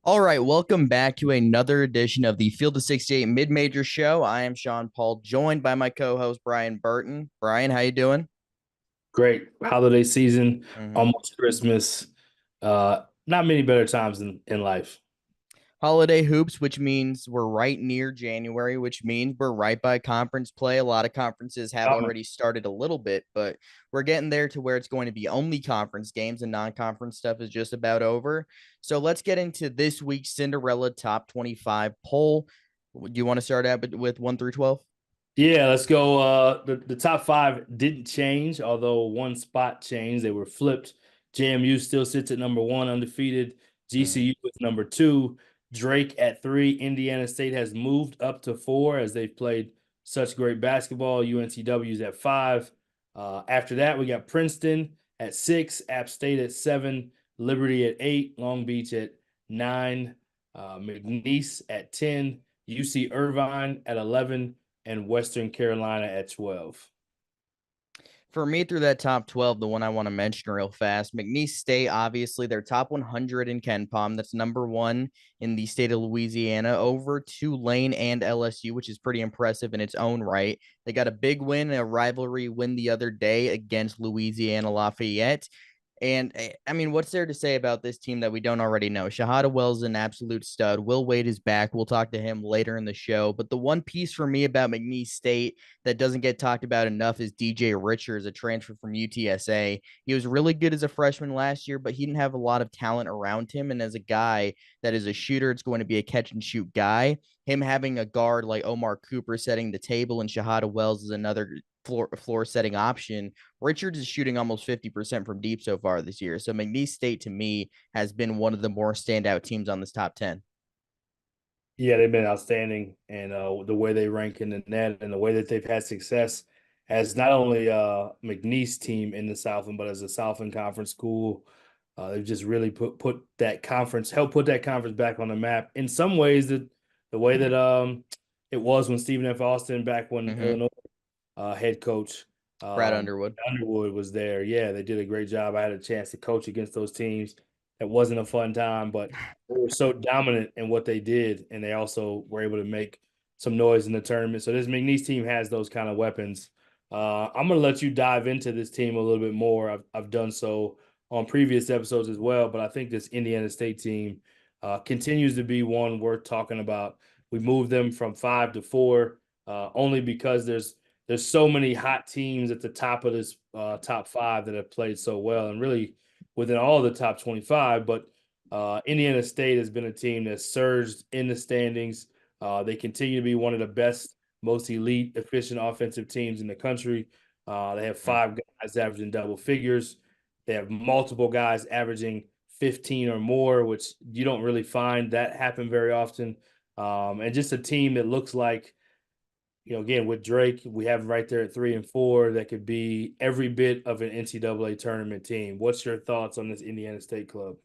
All right, welcome back to another edition of the Field of 68 Mid-Major Show. I am Sean Paul, joined by my co-host Brian Burton. Brian, how you doing? Great holiday season, Mhm. almost Christmas. Not many better times in life. Holiday hoops, which means we're right near January, which means we're right by conference play. A lot of conferences have Um, already started a little bit, but we're getting there to where it's going to be only conference games and non-conference stuff is just about over. So let's get into this week's Cinderella Top 25 poll. Do you want to start out with 1 through 12? yeah, let's go. The top five didn't change, although one spot changed. They were flipped. JMU still sits at number one, undefeated. GCU is number two. Drake at three. Indiana State has moved up to four as they've played such great basketball. UNCW is at five. After that, we got Princeton at six, App State at seven, Liberty at eight, Long Beach at nine, McNeese at 10, UC Irvine at 11, and Western Carolina at 12. For me, through that top 12, the one I want to mention real fast, McNeese State, obviously, they're top 100 in Ken Palm. That's number one in the state of Louisiana over Tulane and LSU, which is pretty impressive in its own right. They got a big win, a rivalry win the other day against Louisiana Lafayette. And I mean, what's there to say about this team that we don't already know? Shahada Wells is an absolute stud. Will Wade is back. We'll talk to him later in the show. But the one piece for me about McNeese State that doesn't get talked about enough is DJ Richards, a transfer from UTSA. He was really good as a freshman last year, but he didn't have a lot of talent around him. And as a guy that is a shooter, it's going to be a catch and shoot guy. Him having a guard like Omar Cooper setting the table and Shahada Wells is another floor setting option. Richards is shooting almost 50% from deep so far this year. So McNeese State to me has been one of the more standout teams on this top 10. Yeah, they've been outstanding, and the way they rank in the net and the way that they've had success as not only McNeese team in the Southland, but as a Southland Conference school. They've just really put that conference, helped put that conference back on the map. In some ways, the way that it was when Stephen F. Austin back when Mm-hmm. Illinois head coach Brad um, Underwood. Underwood was there. Yeah, they did a great job. I had a chance to coach against those teams. It wasn't a fun time, but they were so dominant in what they did, and they also were able to make some noise in the tournament. So this McNeese team has those kind of weapons. I'm going to let you dive into this team a little bit more. I've done so on previous episodes as well, but I think this Indiana State team continues to be one worth talking about. We moved them from five to four only because there's so many hot teams at the top of this top five that have played so well, and really within all the top 25. But Indiana State has been a team that's surged in the standings. They continue to be one of the best, most elite, efficient offensive teams in the country. They have five guys averaging double figures. They have multiple guys averaging 15 or more, which you don't really find that happen very often. And just a team that looks like, again, with Drake, we have right there at 3 and 4 that could be every bit of an NCAA tournament team. What's your thoughts on this Indiana State club?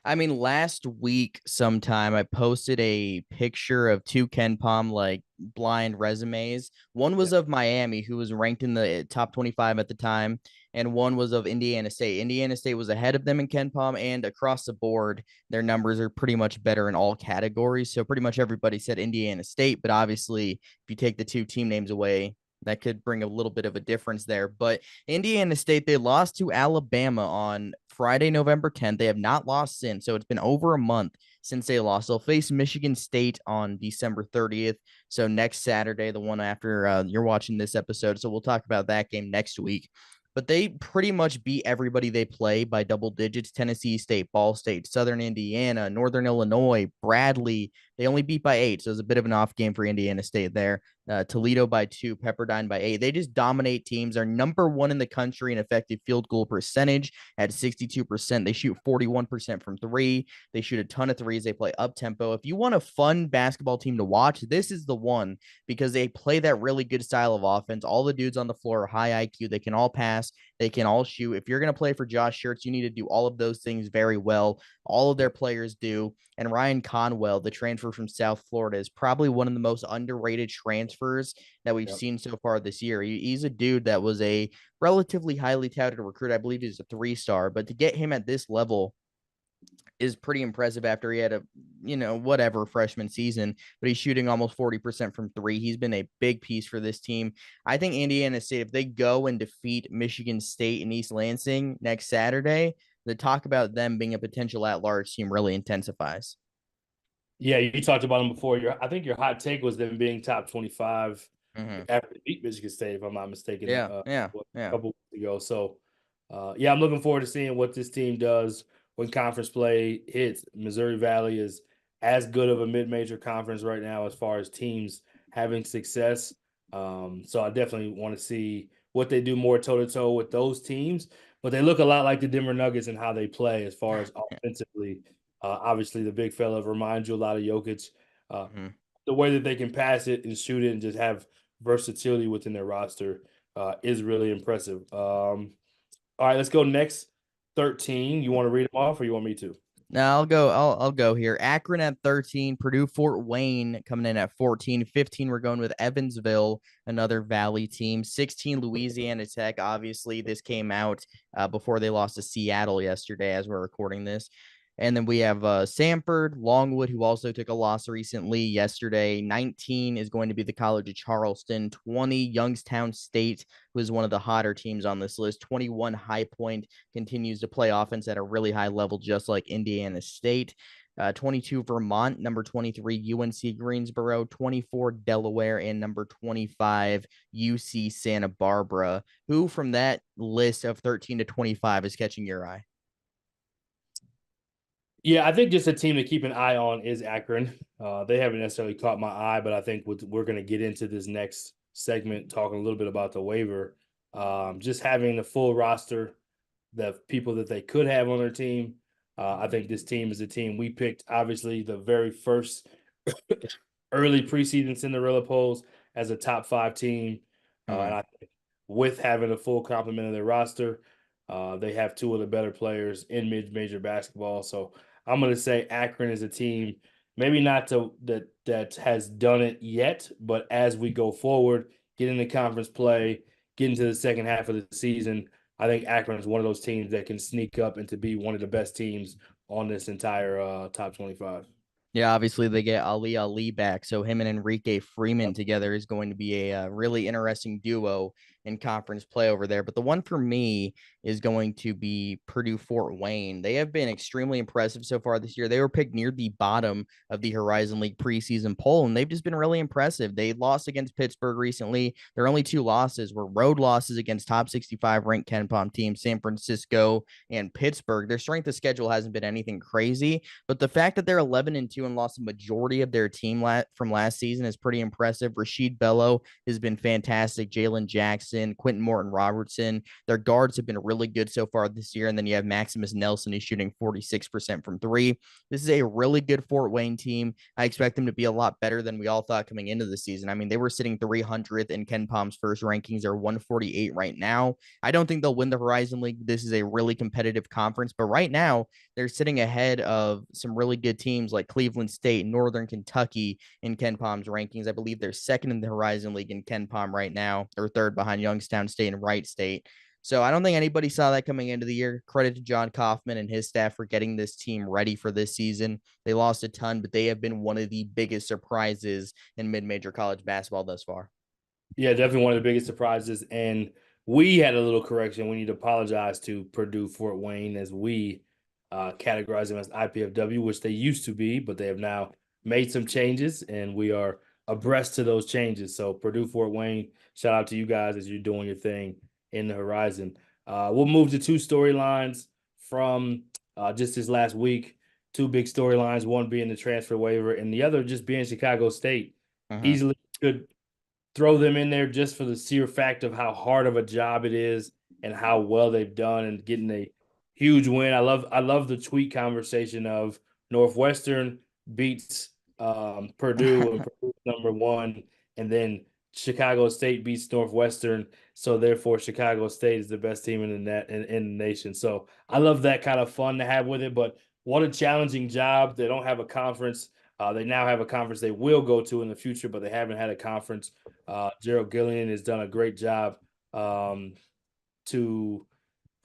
I mean, last week sometime I posted a picture of two Ken Palm like blind resumes. One Yeah. was of Miami, who was ranked in the top 25 at the time, and one was of Indiana State. Indiana State was ahead of them in Ken Palm, and across the board, their numbers are pretty much better in all categories. So pretty much everybody said Indiana State, but obviously, if you take the two team names away, that could bring a little bit of a difference there. But Indiana State, they lost to Alabama on Friday, November 10th. They have not lost since. So it's been over a month since they lost. They'll face Michigan State on December 30th. So next Saturday, the one after you're watching this episode. So we'll talk about that game next week. But they pretty much beat everybody they play by double digits. Tennessee State, Ball State, Southern Indiana, Northern Illinois, Bradley. They only beat by 8. So it's a bit of an off game for Indiana State there. Toledo by 2, Pepperdine by 8. They just dominate teams. They're number one in the country in effective field goal percentage at 62%. They shoot 41% from three. They shoot a ton of threes. They play up tempo. If you want a fun basketball team to watch, this is the one because they play that really good style of offense. All the dudes on the floor are high IQ. They can all pass. They can all shoot. If you're going to play for Josh Schertz, you need to do all of those things very well. All of their players do. And Ryan Conwell, the transfer from South Florida, is probably one of the most underrated transfers that we've Yep. seen so far this year. He's a dude that was a relatively highly touted recruit. I believe he's a 3-star, but to get him at this level is pretty impressive after he had a, whatever freshman season, but he's shooting almost 40% from three. He's been a big piece for this team. I think Indiana State, if they go and defeat Michigan State in East Lansing next Saturday, the talk about them being a potential at-large team really intensifies. Yeah, you talked about them before. I think your hot take was them being top 25 Mm-hmm. after they beat Michigan State, if I'm not mistaken, Yeah, yeah, a yeah. couple weeks ago. So, yeah, I'm looking forward to seeing what this team does when conference play hits. Missouri Valley is as good of a mid-major conference right now as far as teams having success. So I definitely want to see what they do more toe-to-toe with those teams. But they look a lot like the Denver Nuggets and how they play as far as offensively. Obviously, the big fella reminds you a lot of Jokic. Uh, Mm-hmm. the way that they can pass it and shoot it and just have versatility within their roster is really impressive. All right, let's go next 13. You want to read them off or you want me to? Now I'll go. I'll go here. Akron at 13, Purdue Fort Wayne coming in at 14. 15, we're going with Evansville, another Valley team. 16, Louisiana Tech. Obviously, this came out before they lost to Seattle yesterday as we're recording this. And then we have Samford, Longwood, who also took a loss recently yesterday. 19 is going to be the College of Charleston. 20, Youngstown State, who is one of the hotter teams on this list. 21, High Point continues to play offense at a really high level, just like Indiana State. 22, Vermont. Number 23, UNC Greensboro. 24, Delaware. And number 25, UC Santa Barbara. Who from that list of 13 to 25 is catching your eye? Yeah, I think just a team to keep an eye on is Akron. They haven't necessarily caught my eye, but I think we're going to get into this next segment talking a little bit about the waiver. Just having the full roster, the people that they could have on their team. I think this team is a team we picked, obviously, the very first early preseason Cinderella polls as a top 5 team. And I think with having a full complement of their roster, they have two of the better players in mid-major basketball. So I'm going to say Akron is a team, maybe not that has done it yet, but as we go forward, get into conference play, get into the second half of the season, I think Akron is one of those teams that can sneak up and to be one of the best teams on this entire top 25. Yeah, obviously they get Ali back, so him and Enrique Freeman together is going to be a really interesting duo in conference play over there. But the one for me is going to be Purdue Fort Wayne. They have been extremely impressive so far this year. They were picked near the bottom of the Horizon League preseason poll, and they've just been really impressive. They lost against Pittsburgh recently. Their only two losses were road losses against top 65 ranked KenPom teams, San Francisco and Pittsburgh. Their strength of schedule hasn't been anything crazy, but the fact that they're 11-2 and lost the majority of their team from last season is pretty impressive. Rasheed Bello has been fantastic. Jalen Jackson, Quentin Morton Robertson. Their guards have been really good so far this year. And then you have Maximus Nelson, who's shooting 46% from three. This is a really good Fort Wayne team. I expect them to be a lot better than we all thought coming into the season. I mean, they were sitting 300th in KenPom's first rankings. They're 148 right now. I don't think they'll win the Horizon League. This is a really competitive conference, but right now they're sitting ahead of some really good teams like Cleveland State, Northern Kentucky in KenPom's rankings. I believe they're second in the Horizon League in KenPom right now, or third behind Youngstown State and Wright State. So I don't think anybody saw that coming into the year. Credit to John Kaufman and his staff for getting this team ready for this season. They lost a ton, but they have been one of the biggest surprises in mid-major college basketball thus far. Yeah, definitely one of the biggest surprises. And we had a little correction. We need to apologize to Purdue Fort Wayne as we categorize them as IPFW, which they used to be, but they have now made some changes, and we are abreast to those changes. So Purdue Fort Wayne, shout out to you guys as you're doing your thing in the Horizon. We'll move to two storylines from just this last week. Two big storylines, one being the transfer waiver and the other just being Chicago State. Easily could throw them in there just for the sheer fact of how hard of a job it is and how well they've done and getting a huge win. I love the tweet conversation of Northwestern beats Purdue and Purdue's #1, and then Chicago State beats Northwestern. So therefore, Chicago State is the best team in the nation. So I love that kind of fun to have with it. But what a challenging job! They don't have a conference. They now have a conference they will go to in the future, but they haven't had a conference. Gerald Gillian has done a great job to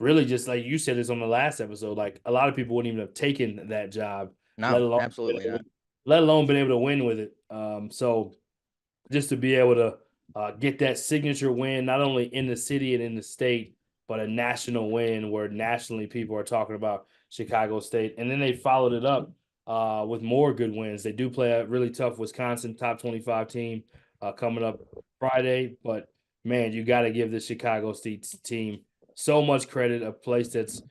really just like you said this on the last episode, like a lot of people wouldn't even have taken that job, let No, alone absolutely not. been able to win with it. So just to be able to get that signature win, not only in the city and in the state, but a national win where nationally people are talking about Chicago State. And then they followed it up with more good wins. They do play a really tough Wisconsin top 25 team coming up Friday. But man, you got to give the Chicago State team so much credit. A place that's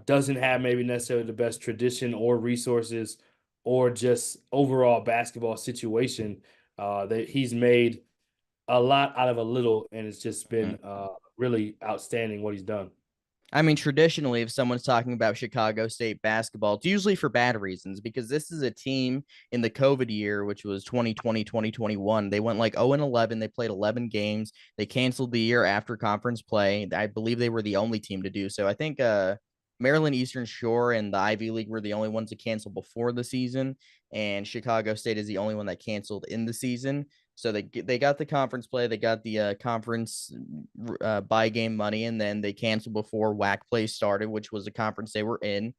doesn't have maybe necessarily the best tradition or resources or just overall basketball situation. That he's made a lot out of a little, and it's just Mhm. been really outstanding what he's done. I mean, traditionally, if someone's talking about Chicago State basketball, it's usually for bad reasons because this is a team in the COVID year, which was 2020, 2021. They went like 0 and 11. They played 11 games. They canceled the year after conference play. I believe they were the only team to do so. I think Maryland Eastern Shore and the Ivy League were the only ones to cancel before the season, and Chicago State is the only one that canceled in the season. So they got the conference play, they got the conference buy game money, and then they canceled before WAC play started, which was a conference they were in,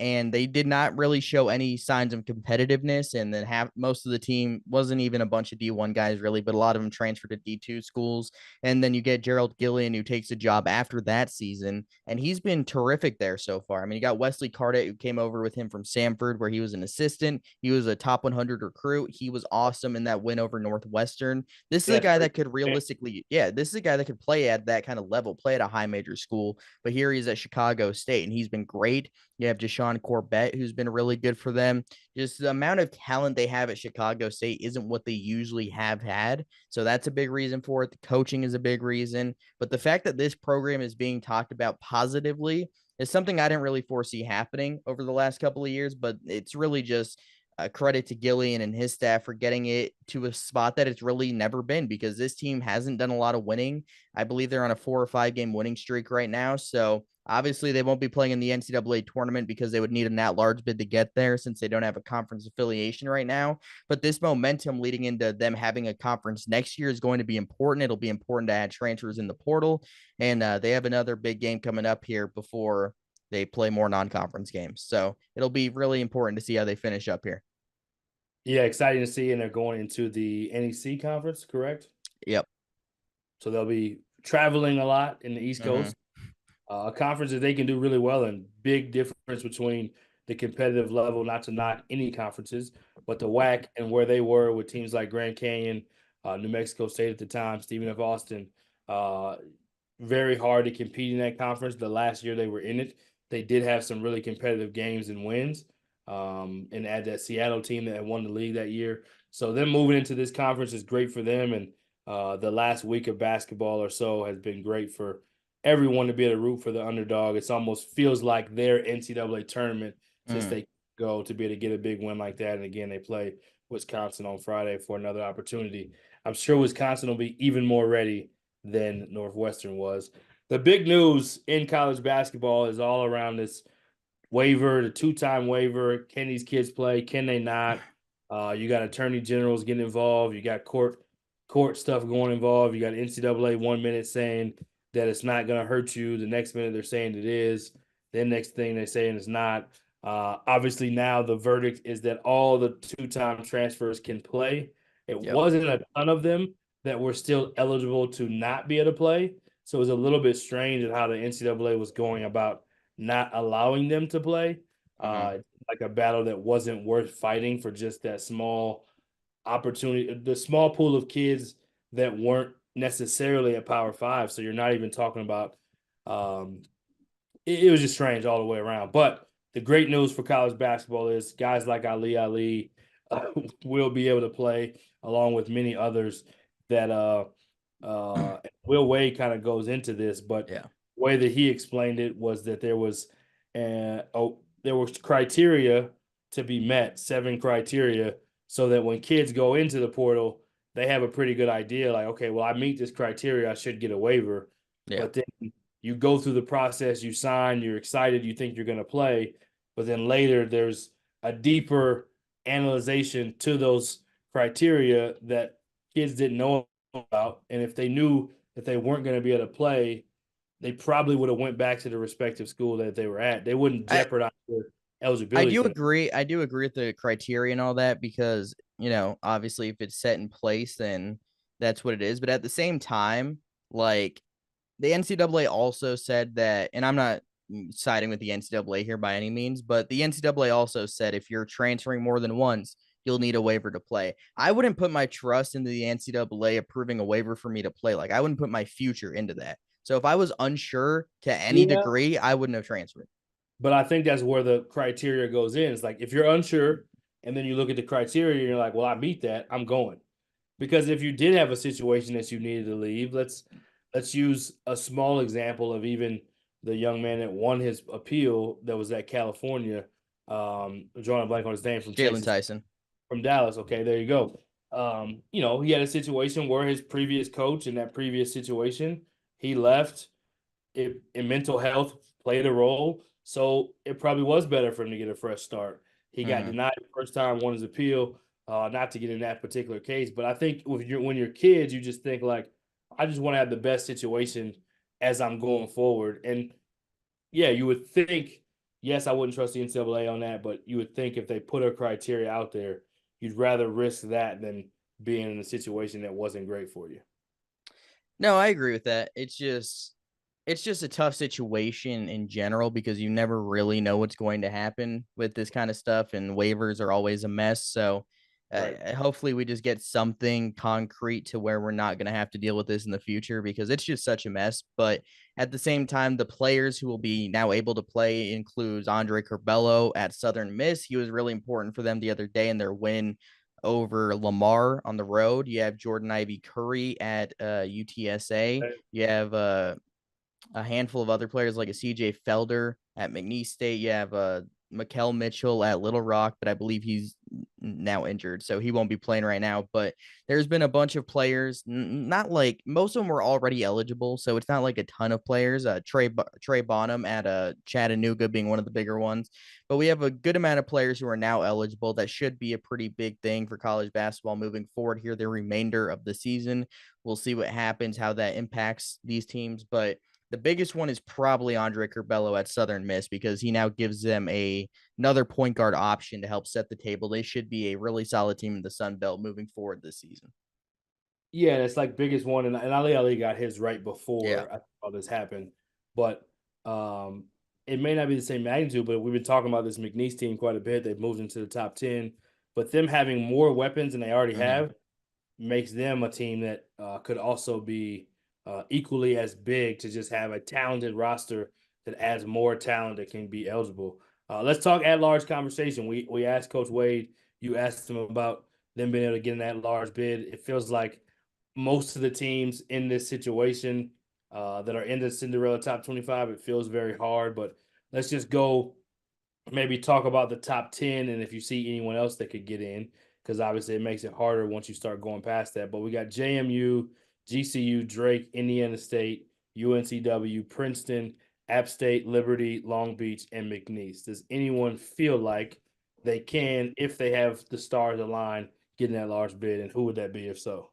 and they did not really show any signs of competitiveness. And then most of the team wasn't even a bunch of D1 guys really, but a lot of them transferred to D2 schools. And then you get Gerald Gillian, who takes a job after that season, and he's been terrific there so far. I mean, you got Wesley Cardet, who came over with him from Samford, where he was an assistant. He was a top 100 recruit. He was awesome in that win over Northwestern. This is a Yeah, guy that could realistically, yeah, this is a guy that could play at that kind of level, play at a high major school. But here he's at Chicago State, and he's been great. You have Deshaun Corbett, who's been really good for them. Just the amount of talent they have at Chicago State isn't what they usually have had. So that's a big reason for it. The coaching is a big reason. But the fact that this program is being talked about positively is something I didn't really foresee happening over the last couple of years. But it's really just a credit to Gillian and his staff for getting it to a spot that it's really never been, because this team hasn't done a lot of winning. I believe they're on a 4 or 5 game winning streak right now. So obviously, they won't be playing in the NCAA tournament because they would need an at-large bid to get there since they don't have a conference affiliation right now. But this momentum leading into them having a conference next year is going to be important. It'll be important to add transfers in the portal. And they have another big game coming up here before they play more non-conference games. So it'll be really important to see how they finish up here. yeah, exciting to see. And they're going into the NEC conference, correct? Yep. So they'll be traveling a lot in the East Mm-hmm. Coast. A conference that they can do really well in. Big difference between the competitive level, not to knock any conferences, but the WAC and where they were with teams like Grand Canyon, New Mexico State at the time, Stephen F. Austin. Uh, very hard to compete in that conference. The last year they were in it, they did have some really competitive games and wins. And add that Seattle team that won the league that year. So them moving into this conference is great for them. And the last week of basketball or so has been great for everyone to be able to root for the underdog. It's almost feels like their NCAA tournament since Mm. they go to be able to get a big win like that. And again, they play Wisconsin on Friday for another opportunity. I'm sure Wisconsin will be even more ready than Northwestern was. The big news in college basketball is all around this waiver, the two-time waiver. Can these kids play? Can they not? You got attorney generals getting involved. You got court stuff going involved. You got NCAA 1 minute saying that it's not going to hurt you. The next minute they're saying it is. Then next thing they're saying it's not. Obviously now the verdict is that all the two-time transfers can play. It Yep. wasn't a ton of them that were still eligible to not be able to play. So it was a little bit strange at how the NCAA was going about not allowing them to play. Mm-hmm. Like a battle that wasn't worth fighting for just that small opportunity, the small pool of kids that weren't necessarily at Power Five. So you're not even talking about. Um, it was just strange all the way around. But the great news for college basketball is guys like Ali will be able to play along with many others that Will Wade kind of goes into this, but Yeah. the way that he explained it was that there was criteria to be met, 7 criteria, so that when kids go into the portal, they have a pretty good idea, like, okay, well, I meet this criteria, I should get a waiver. Yeah. But then you go through the process, you sign, you're excited, you think you're going to play, but then later there's a deeper analyzation to those criteria that kids didn't know about. And if they knew that they weren't going to be able to play, they probably would have went back to the respective school that they were at. They wouldn't I jeopardize their I eligibility do for. agree. I do agree with the criteria and all that because, obviously if it's set in place, then that's what it is. But at the same time, like the NCAA also said that, and I'm not siding with the NCAA here by any means, but the NCAA also said if you're transferring more than once, you'll need a waiver to play. I wouldn't put my trust into the NCAA approving a waiver for me to play. Like I wouldn't put my future into that. So if I was unsure to any Yeah, degree, I wouldn't have transferred. but I think that's where the criteria goes in. It's like if you're unsure and then you look at the criteria and you're like, well, I meet that, I'm going. Because if you did have a situation that you needed to leave, let's use a small example of even the young man that won his appeal that was at California. Drawing a blank on his name from Jalen Texas, Tyson. from Dallas. Okay, there you go. He had a situation where his previous coach in that previous situation, he left. In mental health played a role. So it probably was better for him to get a fresh start. He got Mm-hmm. denied the first time, won his appeal. Not to get in that particular case, but I think when you're kids, you just think like, I just want to have the best situation as I'm going forward. And yeah, you would think, yes, I wouldn't trust the NCAA on that, but you would think if they put a criteria out there, you'd rather risk that than being in a situation that wasn't great for you. No, I agree with that. It's just a tough situation in general because you never really know what's going to happen with this kind of stuff, and waivers are always a mess. So, Right. hopefully, we just get something concrete to where we're not going to have to deal with this in the future because it's just such a mess. But at the same time, the players who will be now able to play includes Andre Curbelo at Southern Miss. He was really important for them the other day in their win over Lamar on the road. You have Jordan Ivy Curry at UTSA. You have a handful of other players like a CJ Felder at McNeese State. You have Mikel Mitchell at Little Rock, but I believe he's now injured, so he won't be playing right now. But there's been a bunch of players, not like most of them were already eligible, so it's not like a ton of players. Trey Bonham at Chattanooga being one of the bigger ones, but we have a good amount of players who are now eligible. That should be a pretty big thing for college basketball moving forward here. The remainder of the season, we'll see what happens, how that impacts these teams, but the biggest one is probably Andre Curbelo at Southern Miss because he now gives them another point guard option to help set the table. They should be a really solid team in the Sun Belt moving forward this season. Yeah, it's like biggest one, and Ali got his right Yeah. before I all this happened, but um, it may not be the same magnitude. But we've been talking about this McNeese team quite a bit. They've moved into the top 10, but them having more weapons than they already Mm-hmm. have makes them a team that could also be equally as big to just have a talented roster that adds more talent that can be eligible. Let's talk at large conversation. We asked Coach Wade. You asked him about them being able to get in that large bid. It feels like most of the teams in this situation that are in the Cinderella top 25, it feels very hard. But let's just go maybe talk about the top 10 and if you see anyone else that could get in, because obviously it makes it harder once you start going past that. But we got JMU, GCU, Drake, Indiana State, UNCW, Princeton, App State, Liberty, Long Beach, and McNeese. Does anyone feel like they can, if they have the stars aligned, get in that large bid? And who would that be if so?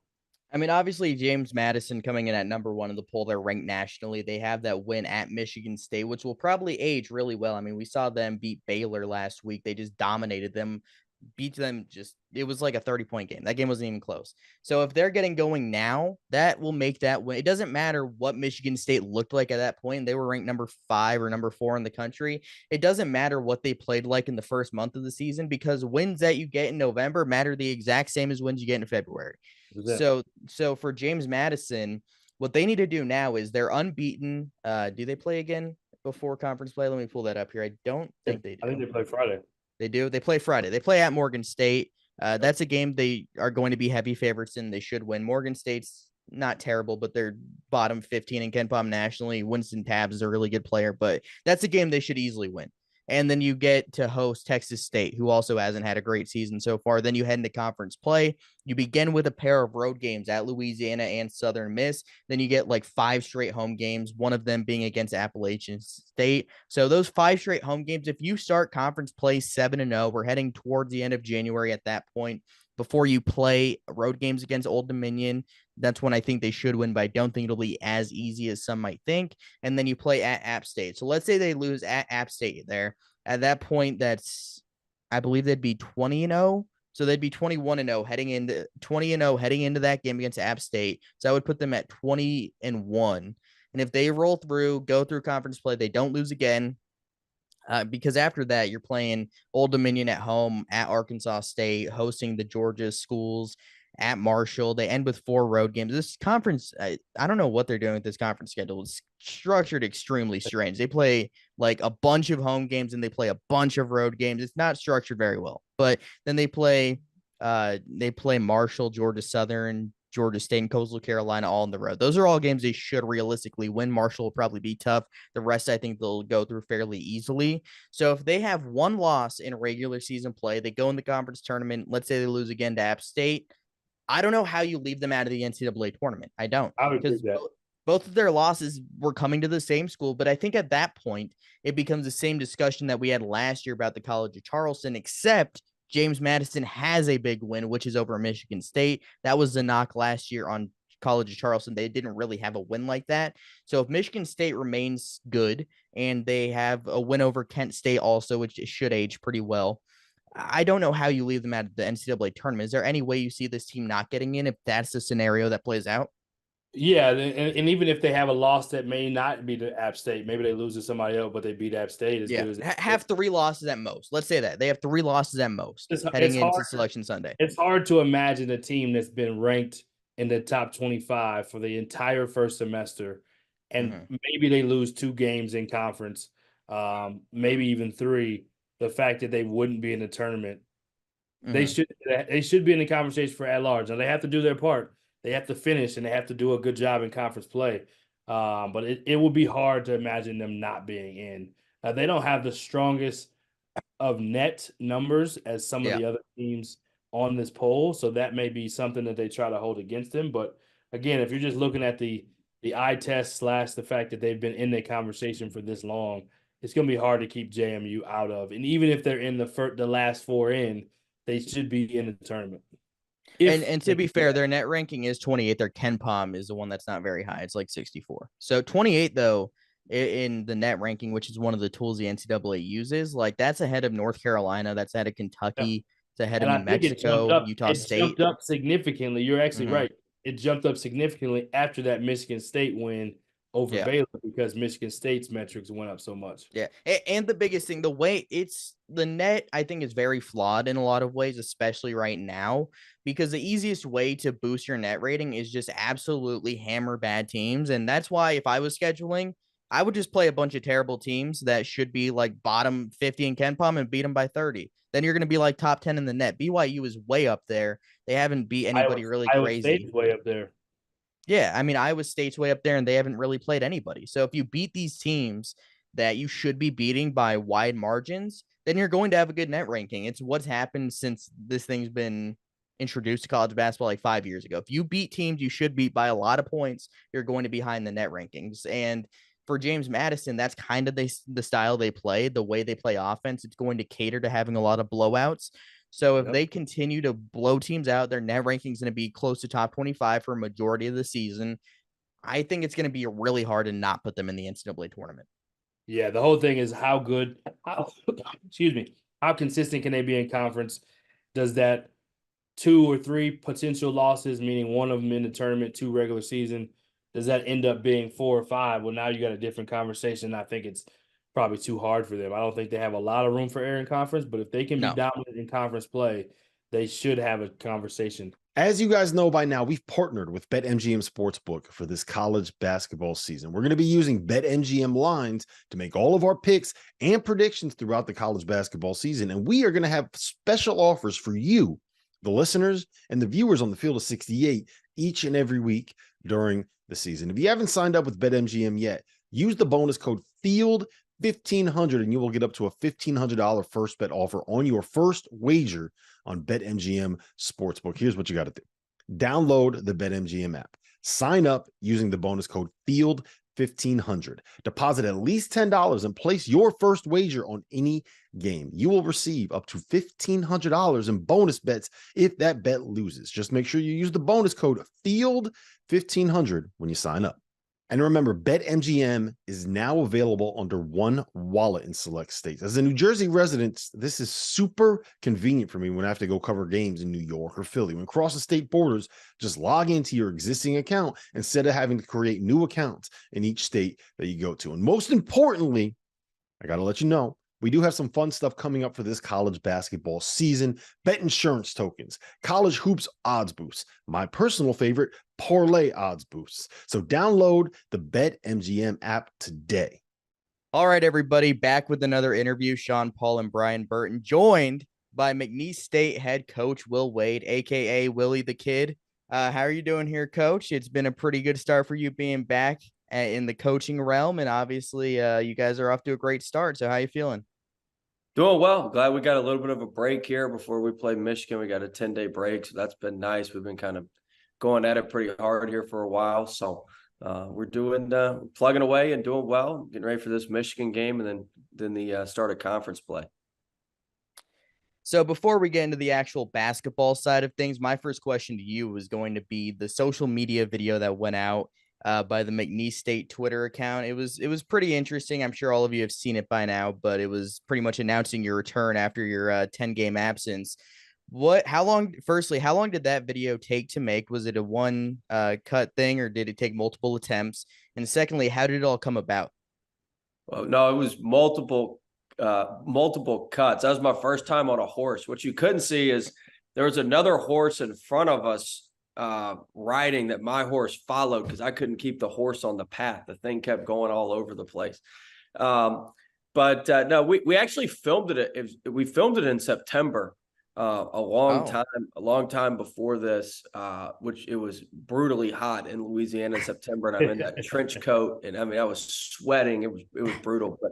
I mean, obviously, James Madison coming in at number one in the poll. They're ranked nationally. They have that win at Michigan State, which will probably age really well. I mean, we saw them beat Baylor last week. They just dominated them, beat them. Just it was like a 30-point game. That game wasn't even close. So if they're getting going now, that will make that win. It doesn't matter what Michigan State looked like at that point. They were ranked number 5 or number 4 in the country. It doesn't matter what they played like in the first month of the season because wins that you get in November matter the exact same as wins you get in February. So for James Madison, what they need to do now is they're unbeaten. Do they play again before conference play? Let me pull that up here. I don't think they I think do. they play Friday. They do. They play Friday. They play at Morgan State. That's a game they are going to be heavy favorites in. They should win. Morgan State's not terrible, but they're bottom 15 in KenPom nationally. Winston Tabbs is a really good player, but that's a game they should easily win. And then you get to host Texas State, who also hasn't had a great season so far. Then you head into conference play. You begin with a pair of road games at Louisiana and Southern Miss. Then you get like 5 straight home games, one of them being against Appalachian State. So those 5 straight home games, if you start conference play 7-0, we're heading towards the end of January at that point. before you play road games against Old Dominion. That's when I think they should win, but I don't think it'll be as easy as some might think. And then you play at App State. So let's say they lose at App State there. At that point, I believe they'd be 20-0. So they'd be 21-0 heading into that game against App State. So I would put them at 20-1. And if they roll through, go through conference play, they don't lose again. Because after that, you're playing Old Dominion at home, at Arkansas State, hosting the Georgia schools, at Marshall. They end with 4 road games. This conference, I don't know what they're doing with this conference schedule. It's structured extremely strange. They play like a bunch of home games and they play a bunch of road games. It's not structured very well. But then they play Marshall, Georgia Southern, Georgia State, and Coastal Carolina all on the road. Those are all games they should realistically win. Marshall will probably be tough. The rest, I think they'll go through fairly easily. So if they have one loss in regular season play, they go in the conference tournament. Let's say they lose again to App State. I don't know how you leave them out of the NCAA tournament. I don't. I would agree Because that. both of their losses were coming to the same school. But I think at that point, it becomes the same discussion that we had last year about the College of Charleston, except James Madison has a big win, which is over Michigan State. That was the knock last year on College of Charleston. They didn't really have a win like that. So if Michigan State remains good and they have a win over Kent State also, which should age pretty well, I don't know how you leave them out of the NCAA tournament. Is there any way you see this team not getting in if that's the scenario that plays out? Yeah, and even if they have a loss that may not be to App State, maybe they lose to somebody else, but they beat App State as Yeah, good as have 3 losses at most. Let's say that they have 3 losses at most heading it's into hard. Selection Sunday. It's hard to imagine a team that's been ranked in the top 25 for the entire first semester, and maybe they lose 2 games in conference, maybe even 3. The fact that they wouldn't be in the tournament, they should be in the conversation for at large. Now they have to do their part. They have to finish and they have to do a good job in conference play. But it would be hard to imagine them not being in. They don't have the strongest of net numbers as some of the other teams on this poll, so that may be something that they try to hold against them. But again, if you're just looking at the eye test / the fact that they've been in the conversation for this long, it's going to be hard to keep JMU out of. And even if they're in the last 4 in, they should be in the tournament. And to be fair, their net ranking is 28. Their KenPom is the one that's not very high. It's like 64. So 28 though in the net ranking, which is one of the tools the NCAA uses, like that's ahead of North Carolina, that's ahead of Kentucky, it's ahead of New Mexico, Utah State. It jumped up significantly. You're actually right. It jumped up significantly after that Michigan State win over Baylor because Michigan State's metrics went up so much. Yeah. And the biggest thing, the way it's the net, I think is very flawed in a lot of ways, especially right now, because the easiest way to boost your net rating is just absolutely hammer bad teams. And that's why if I was scheduling, I would just play a bunch of terrible teams that should be like bottom 50 in KenPom and beat them by 30. Then you're going to be like top 10 in the net. BYU is way up there. They haven't beat anybody really crazy. Iowa State's way up there. Yeah, I mean, Iowa State's way up there, and they haven't really played anybody. So if you beat these teams that you should be beating by wide margins, then you're going to have a good net ranking. It's what's happened since this thing's been introduced to college basketball like 5 years ago. If you beat teams you should beat by a lot of points, you're going to be high in the net rankings. And for James Madison, that's kind of the style they play, the way they play offense. It's going to cater to having a lot of blowouts. So if they continue to blow teams out, their net ranking is going to be close to top 25 for a majority of the season. I think it's going to be really hard to not put them in the NCAA tournament. Yeah, the whole thing is how consistent can they be in conference? Does that 2 or 3 potential losses, meaning one of them in the tournament, 2 regular season, does that end up being 4 or 5? Well, now you got a different conversation. I think it's probably too hard for them. I don't think they have a lot of room for error in conference, but if they can be dominant in conference play, they should have a conversation. As you guys know by now, we've partnered with BetMGM Sportsbook for this college basketball season. We're going to be using BetMGM lines to make all of our picks and predictions throughout the college basketball season. And we are going to have special offers for you, the listeners and the viewers on the Field of 68 each and every week during the season. If you haven't signed up with BetMGM yet, use the bonus code FIELD1500 and you will get up to a $1,500 first bet offer on your first wager on BetMGM Sportsbook. Here's what you got to do. Download the BetMGM app. Sign up using the bonus code FIELD1500. Deposit at least $10 and place your first wager on any game. You will receive up to $1,500 in bonus bets if that bet loses. Just make sure you use the bonus code FIELD1500 when you sign up. And remember, BetMGM is now available under one wallet in select states. As a New Jersey resident, this is super convenient for me when I have to go cover games in New York or Philly. When crossing state borders, just log into your existing account instead of having to create new accounts in each state that you go to. And most importantly, I got to let you know, we do have some fun stuff coming up for this college basketball season. Bet insurance tokens, college hoops odds boosts, my personal favorite, parlay odds boosts. So download the BetMGM app today. All right, everybody, back with another interview. Sean, Paul, and Brian Burton, joined by McNeese State head coach Will Wade, a.k.a. Willie the Kid. How are you doing here, Coach? It's been a pretty good start for you being back in the coaching realm, and obviously you guys are off to a great start. So how you feeling? Doing well. Glad we got a little bit of a break here before we play Michigan. We got a 10-day break, so that's been nice. We've been kind of going at it pretty hard here for a while. So we're doing plugging away and doing well, getting ready for this Michigan game and then the start of conference play. So before we get into the actual basketball side of things, my first question to you was going to be the social media video that went out by the McNeese State Twitter account. It was pretty interesting. I'm sure all of you have seen it by now, but it was pretty much announcing your return after your 10-game absence. How long did that video take to make? Was it a one cut thing, or did it take multiple attempts? And secondly, how did it all come about? Well, no, it was multiple cuts. That was my first time on a horse. What you couldn't see is there was another horse in front of us riding that my horse followed because I couldn't keep the horse on the path. The thing kept going all over the place. No, we actually filmed it. We filmed it in September, a long time before this, which it was brutally hot in Louisiana in September, and I'm in that trench coat, and I mean I was sweating. It was brutal. But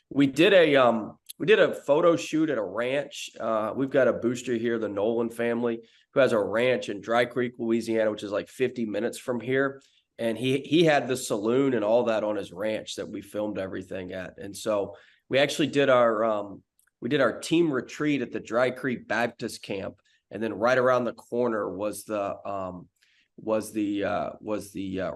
we did a photo shoot at a ranch. We've got a booster here, the Nolan family, who has a ranch in Dry Creek, Louisiana, which is like 50 minutes from here. And he had the saloon and all that on his ranch that we filmed everything at. And so we actually did our team retreat at the Dry Creek Baptist Camp, and then right around the corner was the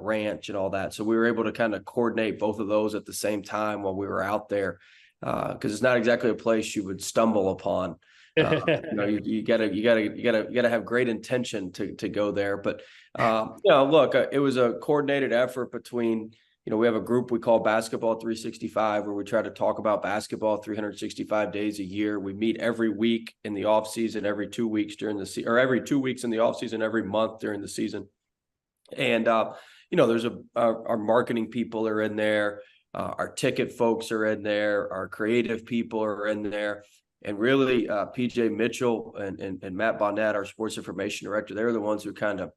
ranch and all that. So we were able to kind of coordinate both of those at the same time while we were out there, because it's not exactly a place you would stumble upon. You gotta have great intention to go there. But look, it was a coordinated effort between. We have a group we call Basketball 365, where we try to talk about basketball 365 days a year. We meet every week in the off season, every 2 weeks during the season, or every 2 weeks in the off season, every month during the season. And there's our marketing people are in there, our ticket folks are in there, our creative people are in there, and really PJ Mitchell and Matt Bonnet, our sports information director, they're the ones who kind of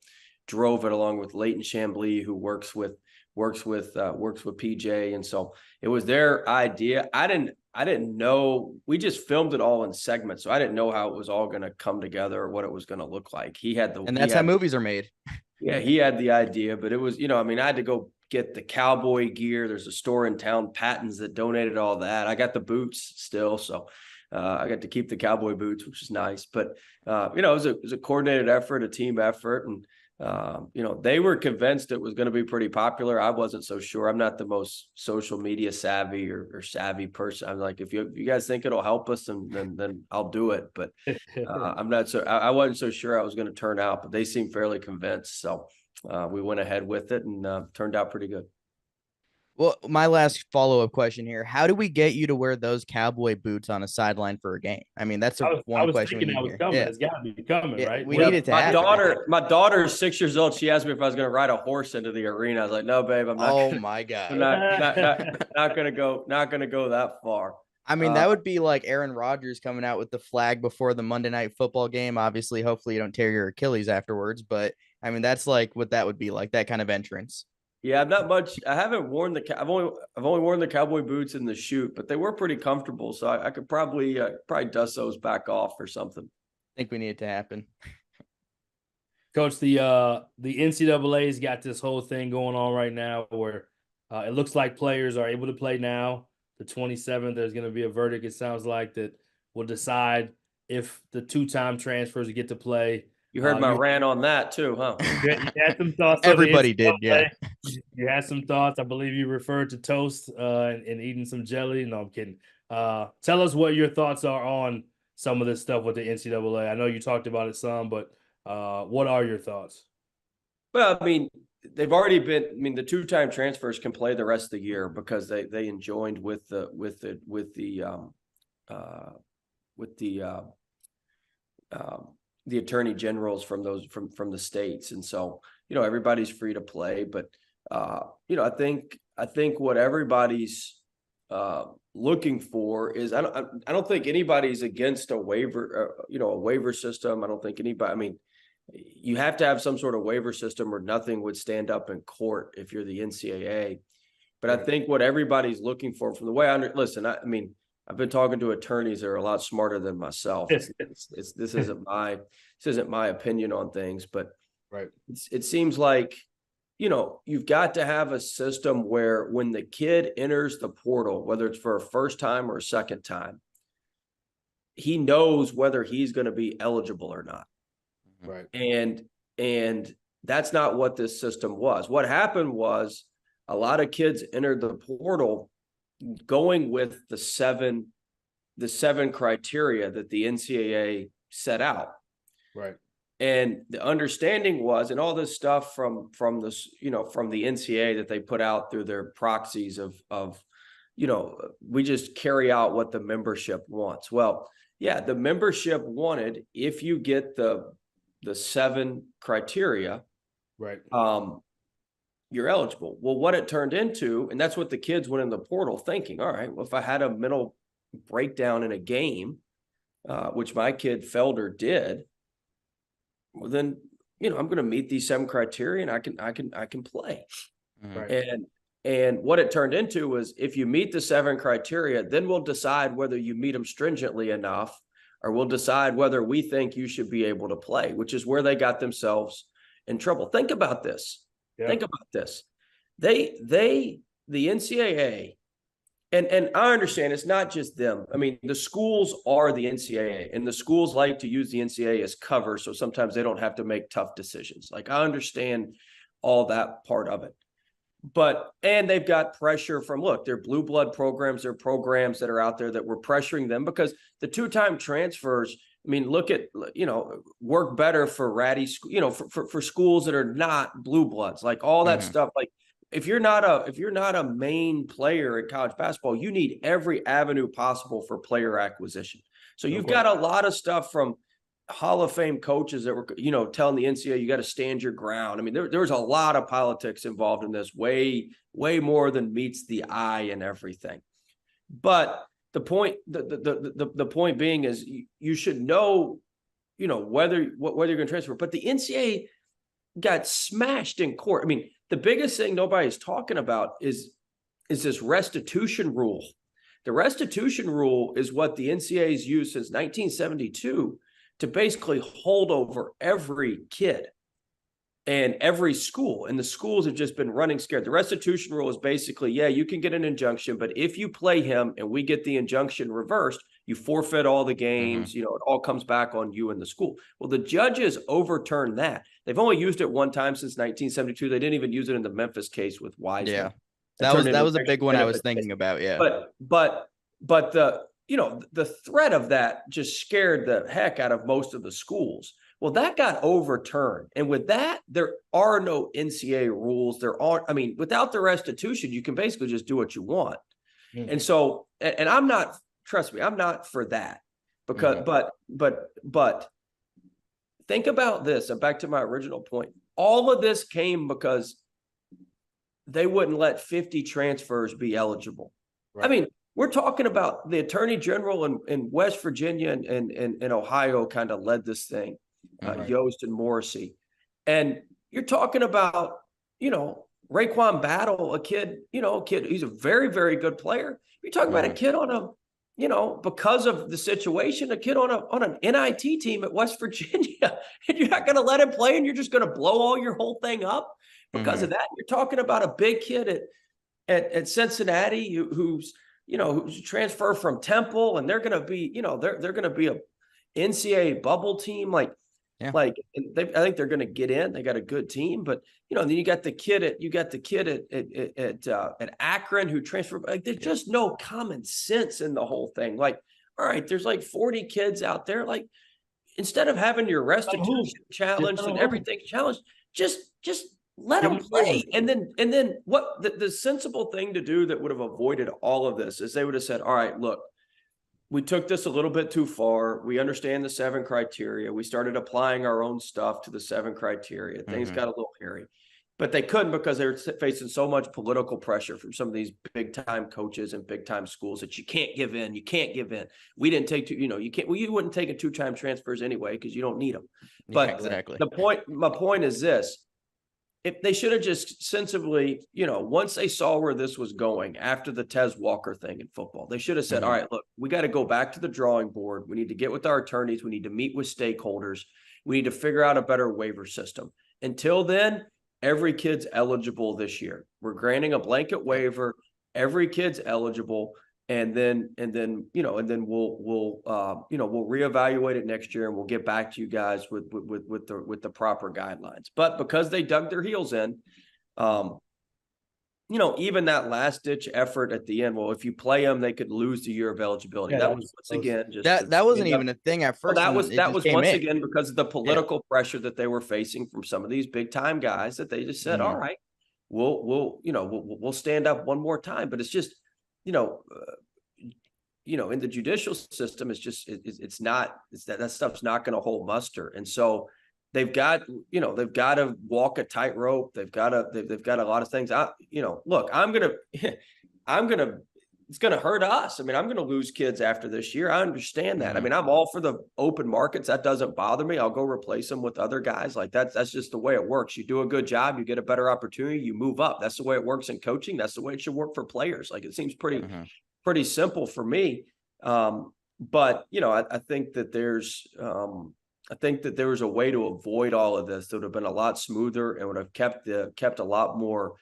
drove it, along with Leighton Chambly, who works with PJ. And so it was their idea. I didn't know. We just filmed it all in segments, so I didn't know how it was all going to come together or what it was going to look like. And that's how movies are made. Yeah, he had the idea, but it was, I had to go get the cowboy gear. There's a store in town, Patton's, that donated all that. I got the boots still, so I got to keep the cowboy boots, which is nice. But it was a coordinated effort, a team effort, and they were convinced it was going to be pretty popular. I wasn't so sure. I'm not the most social media savvy or savvy person. I'm like, if you guys think it'll help us, then I'll do it. But I'm not so. I wasn't so sure I was going to turn out, but they seemed fairly convinced. So we went ahead with it, and turned out pretty good. Well, my last follow-up question here: how do we get you to wear those cowboy boots on a sideline for a game? I mean, that's one question. Thinking that was coming. Yeah. It's got to be coming, right? We need it to happen. My daughter is 6 years old. She asked me if I was going to ride a horse into the arena. I was like, no, babe, I'm not. Oh my God. I'm not going to go that far. I mean, that would be like Aaron Rodgers coming out with the flag before the Monday Night Football game. Obviously, hopefully you don't tear your Achilles afterwards, but I mean, that's like what that would be like, that kind of entrance. Yeah, I'm not much. I haven't worn I've only worn the cowboy boots in the shoot, but they were pretty comfortable. So I could probably dust those back off or something. I think we need it to happen. Coach, the NCAA's got this whole thing going on right now where it looks like players are able to play now. the 27th, there's going to be a verdict, it sounds like, that will decide if the two-time transfers get to play. You heard my rant on that too, huh? You had some thoughts. Everybody did, yeah. You had some thoughts. I believe you referred to toast and eating some jelly. No, I'm kidding. Tell us what your thoughts are on some of this stuff with the NCAA. I know you talked about it some, but what are your thoughts? Well, I mean, they've already been. I mean, the two-time transfers can play the rest of the year because they enjoined with the attorney generals from the states, and so everybody's free to play. But I think what everybody's looking for is I don't think anybody's against a waiver a waiver system. I don't think anybody. I mean, you have to have some sort of waiver system or nothing would stand up in court if you're the NCAA. But I think what everybody's looking for, from the way listen, I mean, I've been talking to attorneys that are a lot smarter than myself. This isn't my opinion on things, but it seems like, you've got to have a system where when the kid enters the portal, whether it's for a first time or a second time, he knows whether he's going to be eligible or not. Right. And that's not what this system was. What happened was a lot of kids entered the portal going with the seven criteria that the NCAA set out. Right. And the understanding was, and all this stuff from this, from the NCAA that they put out through their proxies of we just carry out what the membership wants. Well, yeah, the membership wanted, if you get the seven criteria, right, you're eligible. Well, what it turned into, and that's what the kids went in the portal thinking, all right, well, if I had a mental breakdown in a game, which my kid Felder did, well, then, I'm going to meet these seven criteria and I can play. Right. And what it turned into was, if you meet the seven criteria, then we'll decide whether you meet them stringently enough, or we'll decide whether we think you should be able to play, which is where they got themselves in trouble. Think about this. Yeah. Think about this. The NCAA, and I understand it's not just them. I mean, the schools are the NCAA, and the schools like to use the NCAA as cover, so sometimes they don't have to make tough decisions. Like, I understand all that part of it. And they've got pressure from, look, they're blue blood programs, they're programs that are out there that were pressuring them, because the two-time transfers, I mean, look at, work better for ratty, for schools that are not blue bloods, like all that stuff. Like, if you're not a main player in college basketball, you need every avenue possible for player acquisition. So you've got a lot of stuff from Hall of Fame coaches that were, telling the NCAA, you got to stand your ground. I mean, there was a lot of politics involved in this, way more than meets the eye and everything. But the point, the point being is, you should know, whether you're going to transfer. But the NCAA got smashed in court. I mean, the biggest thing nobody's talking about is this restitution rule. The restitution rule is what the NCAA's used since 1972 to basically hold over every kid and every school. And the schools have just been running scared. The restitution rule is basically, yeah, you can get an injunction, but if you play him and we get the injunction reversed, you forfeit all the games, it all comes back on you and the school. Well, the judges overturned that. They've only used it one time since 1972. They didn't even use it in the Memphis case with Wiseman. Yeah. That was a big one I was thinking about. Yeah. But the threat of that just scared the heck out of most of the schools. Well, that got overturned. And with that, there are no NCAA rules. Without the restitution, you can basically just do what you want. And so, and I'm not, trust me, I'm not for that, because, but think about this. And back to my original point, all of this came because they wouldn't let 50 transfers be eligible. Right. I mean, we're talking about the Attorney General in West Virginia and Ohio kind of led this thing, Yost and Morrissey. And you're talking about, Raekwon Battle, a kid, he's a very, very good player. You're talking about a kid on because of the situation, a kid on an NIT team at West Virginia, and you're not going to let him play, and you're just going to blow all your whole thing up because of that. You're talking about a big kid at Cincinnati who's, who transfer from Temple, and they're going to be, they're going to be a NCAA bubble team. I think they're going to get in. They got a good team, but then you got the kid at Akron who transferred. Like, there's just no common sense in the whole thing. Like, all right, there's like 40 kids out there. Like, instead of having your restitution challenged and everything challenged, just let them play. And then what the sensible thing to do that would have avoided all of this is they would have said, all right, look, we took this a little bit too far. We understand the 7 criteria. We started applying our own stuff to the 7 criteria. Things got a little hairy, but they couldn't because they were facing so much political pressure from some of these big time coaches and big time schools that you can't give in. You can't give in. We didn't take you wouldn't take a 2-time transfers anyway, because you don't need them. But exactly. My point is this. If they should have just sensibly, once they saw where this was going after the Tez Walker thing in football, they should have said, all right, look, we got to go back to the drawing board. We need to get with our attorneys. We need to meet with stakeholders. We need to figure out a better waiver system. Until then, every kid's eligible this year. We're granting a blanket waiver. Every kid's eligible. And then we'll reevaluate it next year, and we'll get back to you guys with the proper guidelines. But because they dug their heels in, even that last ditch effort at the end. Well, if you play them, they could lose the year of eligibility. Yeah, that was once again just that wasn't even a thing at first. Well, that was once again because of the political pressure that they were facing from some of these big time guys, that they just said, all right, we'll stand up one more time. But it's just, in the judicial system, it's just, that stuff's not going to hold muster. And so they've got to walk a tightrope. They've got a lot of things. Look, it's going to hurt us. I mean, I'm going to lose kids after this year. I understand that. I mean, I'm all for the open markets. That doesn't bother me. I'll go replace them with other guys. Like that's just the way it works. You do a good job, you get a better opportunity, you move up. That's the way it works in coaching. That's the way it should work for players. Like, it seems pretty simple for me. But I think that there's a way to avoid all of this that would have been a lot smoother and would have kept a lot more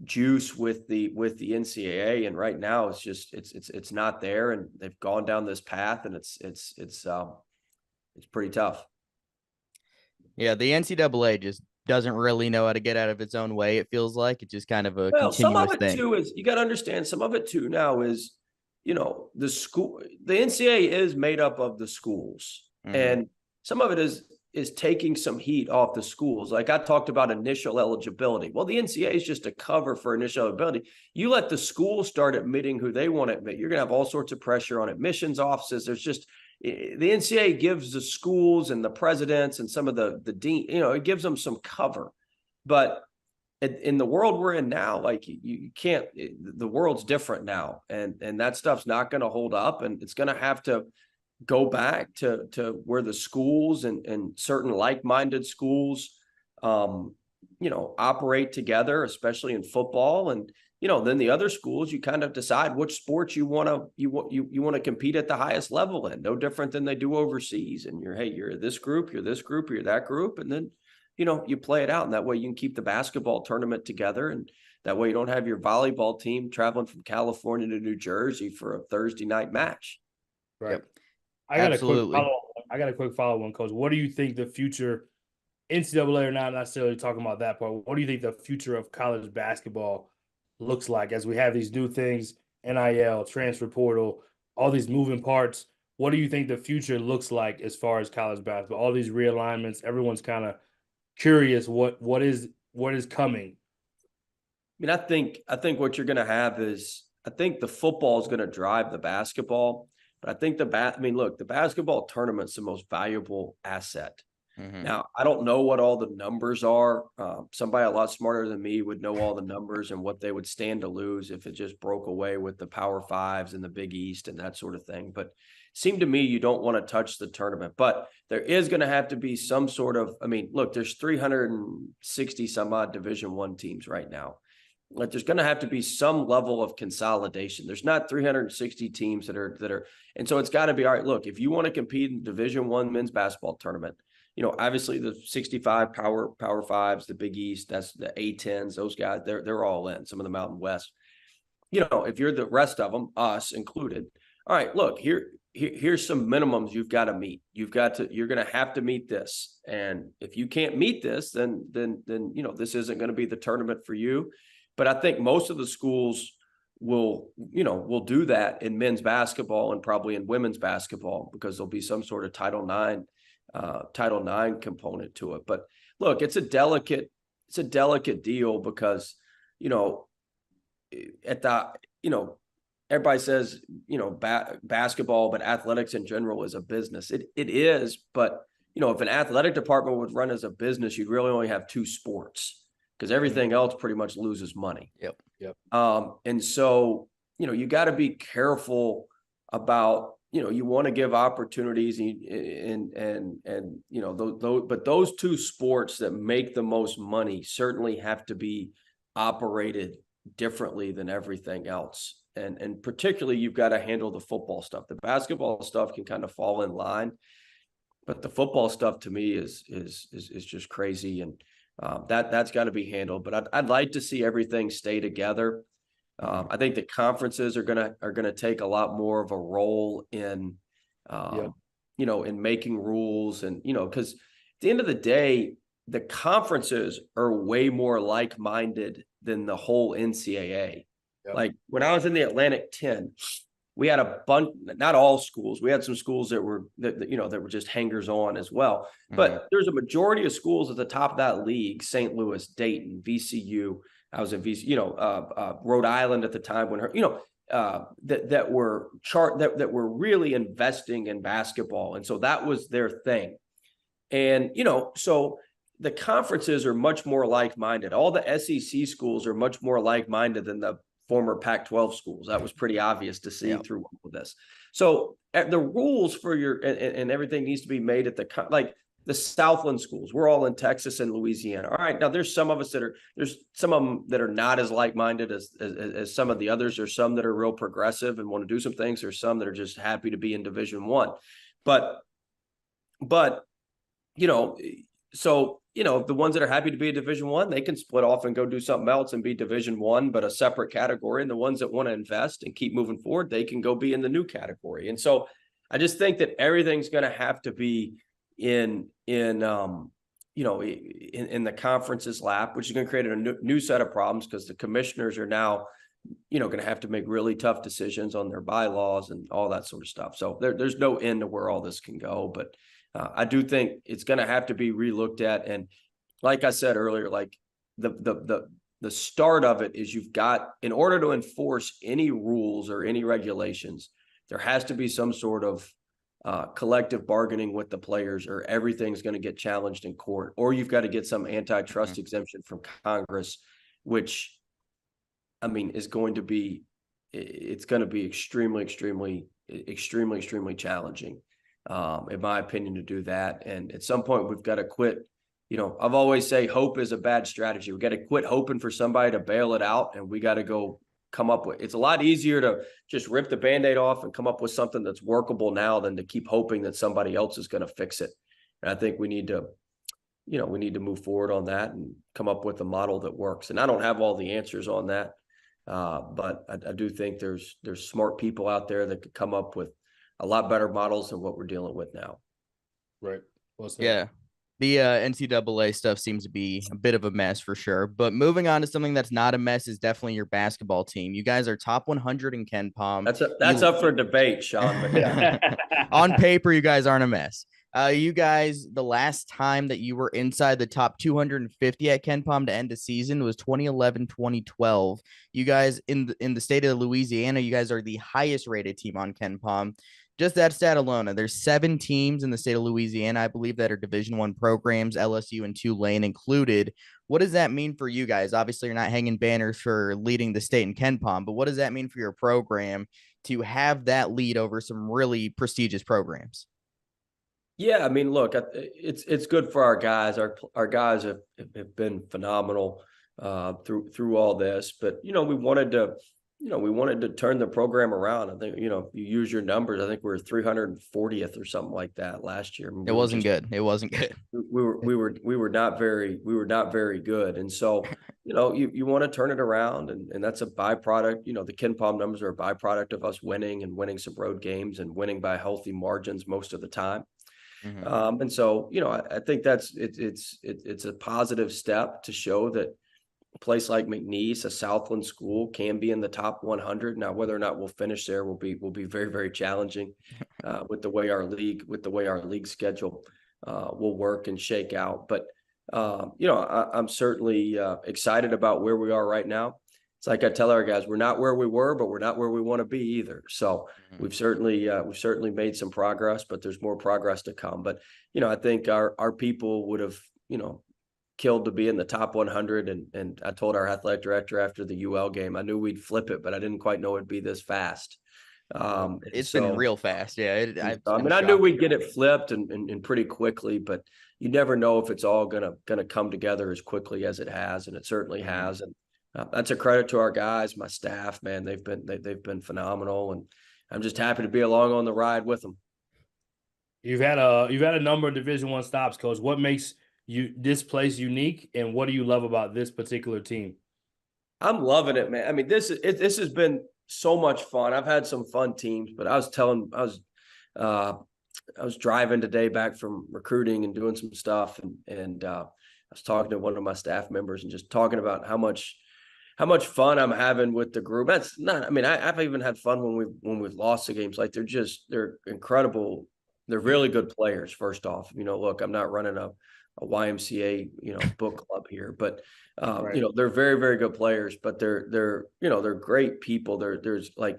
juice with the NCAA. And right now it's just it's not there, and they've gone down this path, and it's pretty tough. Yeah, the NCAA just doesn't really know how to get out of its own way. It feels like it's just kind of a continuous some of it thing. too is, you got to understand, some of it too now is, the NCAA is made up of the schools, and some of it is taking some heat off the schools. Like I talked about initial eligibility. Well, the NCAA is just a cover for initial eligibility. You let the schools start admitting who they want to admit, you're going to have all sorts of pressure on admissions offices. There's just, the NCAA gives the schools and the presidents and some of the dean, it gives them some cover. But in the world we're in now, like you can't, the world's different now, and that stuff's not going to hold up, and it's going to have to go back to where the schools and certain like-minded schools, operate together, especially in football. And, then the other schools, you kind of decide which sports you want to compete at the highest level in, no different than they do overseas. And you're this group, you're this group, you're that group. And then, you play it out, and that way you can keep the basketball tournament together. And that way you don't have your volleyball team traveling from California to New Jersey for a Thursday night match. Right. Yep. I got Absolutely. a quick follow-on, Coach. What do you think the future, NCAA or not necessarily talking about that part, what do you think the future of college basketball looks like as we have these new things, NIL, transfer portal, all these moving parts? What do you think the future looks like as far as college basketball? All these realignments, everyone's kind of curious what is coming. I mean, I think what you're going to have is, I think the football is going to drive the basketball. But I think the basketball tournament's the most valuable asset. Now, I don't know what all the numbers are. Somebody a lot smarter than me would know all the numbers and what they would stand to lose if it just broke away with the Power Fives and the Big East and that sort of thing. But it seemed to me you don't want to touch the tournament. But there is going to have to be some sort of, there's 360 some odd Division I teams right now. Like, there's going to have to be some level of consolidation. There's not 360 teams that are, and so it's got to be, all right, look, if you want to compete in Division I men's basketball tournament, obviously the 65 Power Fives, the Big East, that's the A10s, those guys, they're all in, some of the Mountain West. if you're the rest of them, us included, all right, look, here's some minimums you've got to meet. You're going to have to meet this. And if you can't meet this, then, this isn't going to be the tournament for you. But I think most of the schools will do that in men's basketball and probably in women's basketball, because there'll be some sort of Title IX component to it. But look, it's a delicate deal, because, at the, everybody says, basketball, but athletics in general is a business. It is, but if an athletic department would run as a business, you'd really only have 2 sports, because everything else pretty much loses money. Yep. And so, you got to be careful about, you want to give opportunities but those 2 sports that make the most money certainly have to be operated differently than everything else. And particularly, you've got to handle the football stuff. The basketball stuff can kind of fall in line, but the football stuff to me is just crazy. And that's got to be handled. But I'd like to see everything stay together. I think the conferences are gonna take a lot more of a role in, in making rules, and because at the end of the day, the conferences are way more like-minded than the whole NCAA. Yep. Like when I was in the Atlantic 10, we had a bunch, not all schools. We had some schools that were just hangers on as well. But there's a majority of schools at the top of that league: St. Louis, Dayton, VCU. I was in VCU, Rhode Island at the time when that were really investing in basketball, and so that was their thing. And so the conferences are much more like-minded. All the SEC schools are much more like-minded than the former Pac-12 schools. That was pretty obvious to see through all of this. So the rules for and everything needs to be made at the Southland schools. We're all in Texas and Louisiana. All right. Now there's some of them that are not as like-minded as some of the others. There's some that are real progressive and want to do some things. There's some that are just happy to be in Division I. But the ones that are happy to be a Division I, they can split off and go do something else and be Division I, but a separate category. And the ones that want to invest and keep moving forward, they can go be in the new category. And so I just think that everything's going to have to be in the conference's lap, which is going to create a new set of problems, because the commissioners are now, going to have to make really tough decisions on their bylaws and all that sort of stuff. So there's no end to where all this can go. But I do think it's going to have to be relooked at. And like I said earlier, like the start of it is, you've got, in order to enforce any rules or any regulations, there has to be some sort of collective bargaining with the players, or everything's going to get challenged in court, or you've got to get some antitrust exemption from Congress, which, I mean, it's going to be extremely, extremely, extremely, extremely challenging, in my opinion, to do that. And at some point, we've got to quit. I've always say hope is a bad strategy. We got to quit hoping for somebody to bail it out, and we got to go come up with. It's a lot easier to just rip the Band-Aid off and come up with something that's workable now, than to keep hoping that somebody else is going to fix it. And I think we need to move forward on that and come up with a model that works. And I don't have all the answers on that, but I do think there's smart people out there that could come up with a lot better models than what we're dealing with now. Right. Yeah. The NCAA stuff seems to be a bit of a mess for sure. But moving on to something that's not a mess is definitely your basketball team. You guys are top 100 in KenPom. That's up for debate, Sean. On paper, you guys aren't a mess. You guys, the last time that you were inside the top 250 at KenPom to end the season was 2011-2012. You guys in the state of Louisiana, you guys are the highest rated team on KenPom. Just that stat alone, there's 7 teams in the state of Louisiana, I believe, that are Division I programs, LSU and Tulane included. What does that mean for you guys? Obviously, you're not hanging banners for leading the state in KenPom, but what does that mean for your program to have that lead over some really prestigious programs? Yeah, I mean, look, it's good for our guys. Our guys have been phenomenal through all this, but we wanted to we wanted to turn the program around. I think, if you use your numbers, I think we were 340th or something like that last year. I mean, It wasn't good. It wasn't good. We were not very good. And so, you want to turn it around, and that's a byproduct. The Ken Palm numbers are a byproduct of us winning and winning some road games and winning by healthy margins most of the time. Mm-hmm. And so, I think it's a positive step to show that a place like McNeese, a Southland school, can be in the top 100. Now, whether or not we'll finish there will be very, very challenging with the way our league schedule will work and shake out. But I'm certainly excited about where we are right now. It's like I tell our guys, we're not where we were, but we're not where we want to be either. So we've certainly made some progress, but there's more progress to come. But I think our people would have killed to be in the top 100. And I told our athletic director after the UL game, I knew we'd flip it, but I didn't quite know it'd be this fast. It's been real fast. Yeah. I knew we'd get it flipped and pretty quickly, but you never know if it's all gonna come together as quickly as it has, and it certainly has. And that's a credit to our guys, my staff, man. They've been phenomenal, and I'm just happy to be along on the ride with them. You've had a number of Division I stops, Coach. What makes this place unique, and what do you love about this particular team? I'm loving it, man. I mean, this has been so much fun. I've had some fun teams, but I was driving today back from recruiting and doing some stuff, and I was talking to one of my staff members and just talking about how much fun I'm having with the group. That's not, I mean, I've even had fun when we've lost the games. Like they're incredible. They're really good players. First off, look, I'm not running a YMCA, book club here, but Right. they're very, very good players, but they're great people. There's like,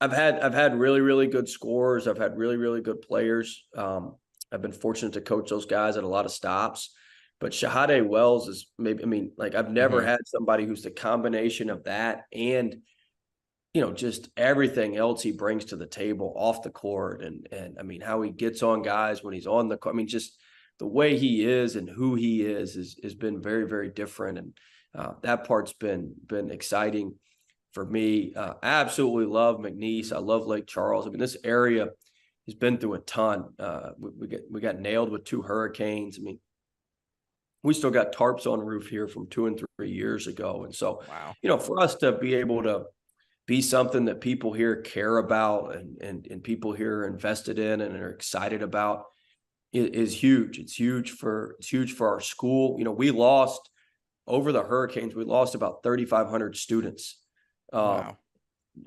I've had really, really good scorers. I've had really, really good players. I've been fortunate to coach those guys at a lot of stops, but Shahade Wells is I've never had somebody who's the combination of that and, just everything else he brings to the table off the court. And I mean, how he gets on guys when he's on the court. I mean, just the way he is and who he is has been very, very different. And that part's been exciting for me. I absolutely love McNeese. I love Lake Charles. I mean, this area has been through a ton. We got nailed with 2 hurricanes. I mean, we still got tarps on the roof here from 2 and 3 years ago. And so, wow. For us to be able to be something that people here care about and people here are invested in and are excited about is huge. It's huge for our school. We lost over the hurricanes. We lost about 3,500 students Wow.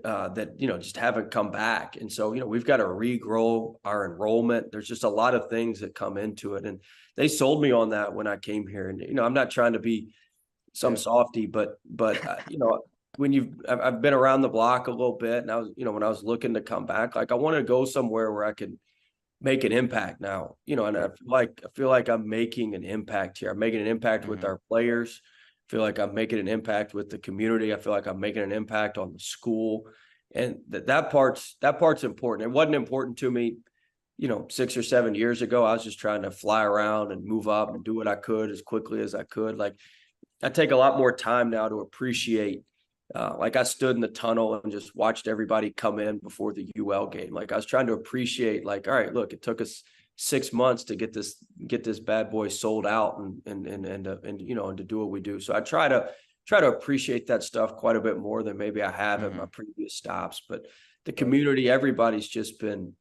that just haven't come back. And so we've got to regrow our enrollment. There's just a lot of things that come into it, and they sold me on that when I came here. And I'm not trying to be some softy, but I've been around the block a little bit, and I was when I was looking to come back, like I want to go somewhere where I could make an impact now, and I feel like I'm making an impact here. I'm making an impact with our players. I feel like I'm making an impact with the community. I feel like I'm making an impact on the school, and that part's important. It wasn't important to me, 6 or 7 years ago. I was just trying to fly around and move up and do what I could as quickly as I could. Like I take a lot more time now to appreciate. Like I stood in the tunnel and just watched everybody come in before the UL game. Like I was trying to appreciate, like, all right, look, it took us 6 months to get this bad boy sold out and to do what we do. So I try to appreciate that stuff quite a bit more than maybe I have at my previous stops. But the community, everybody's just been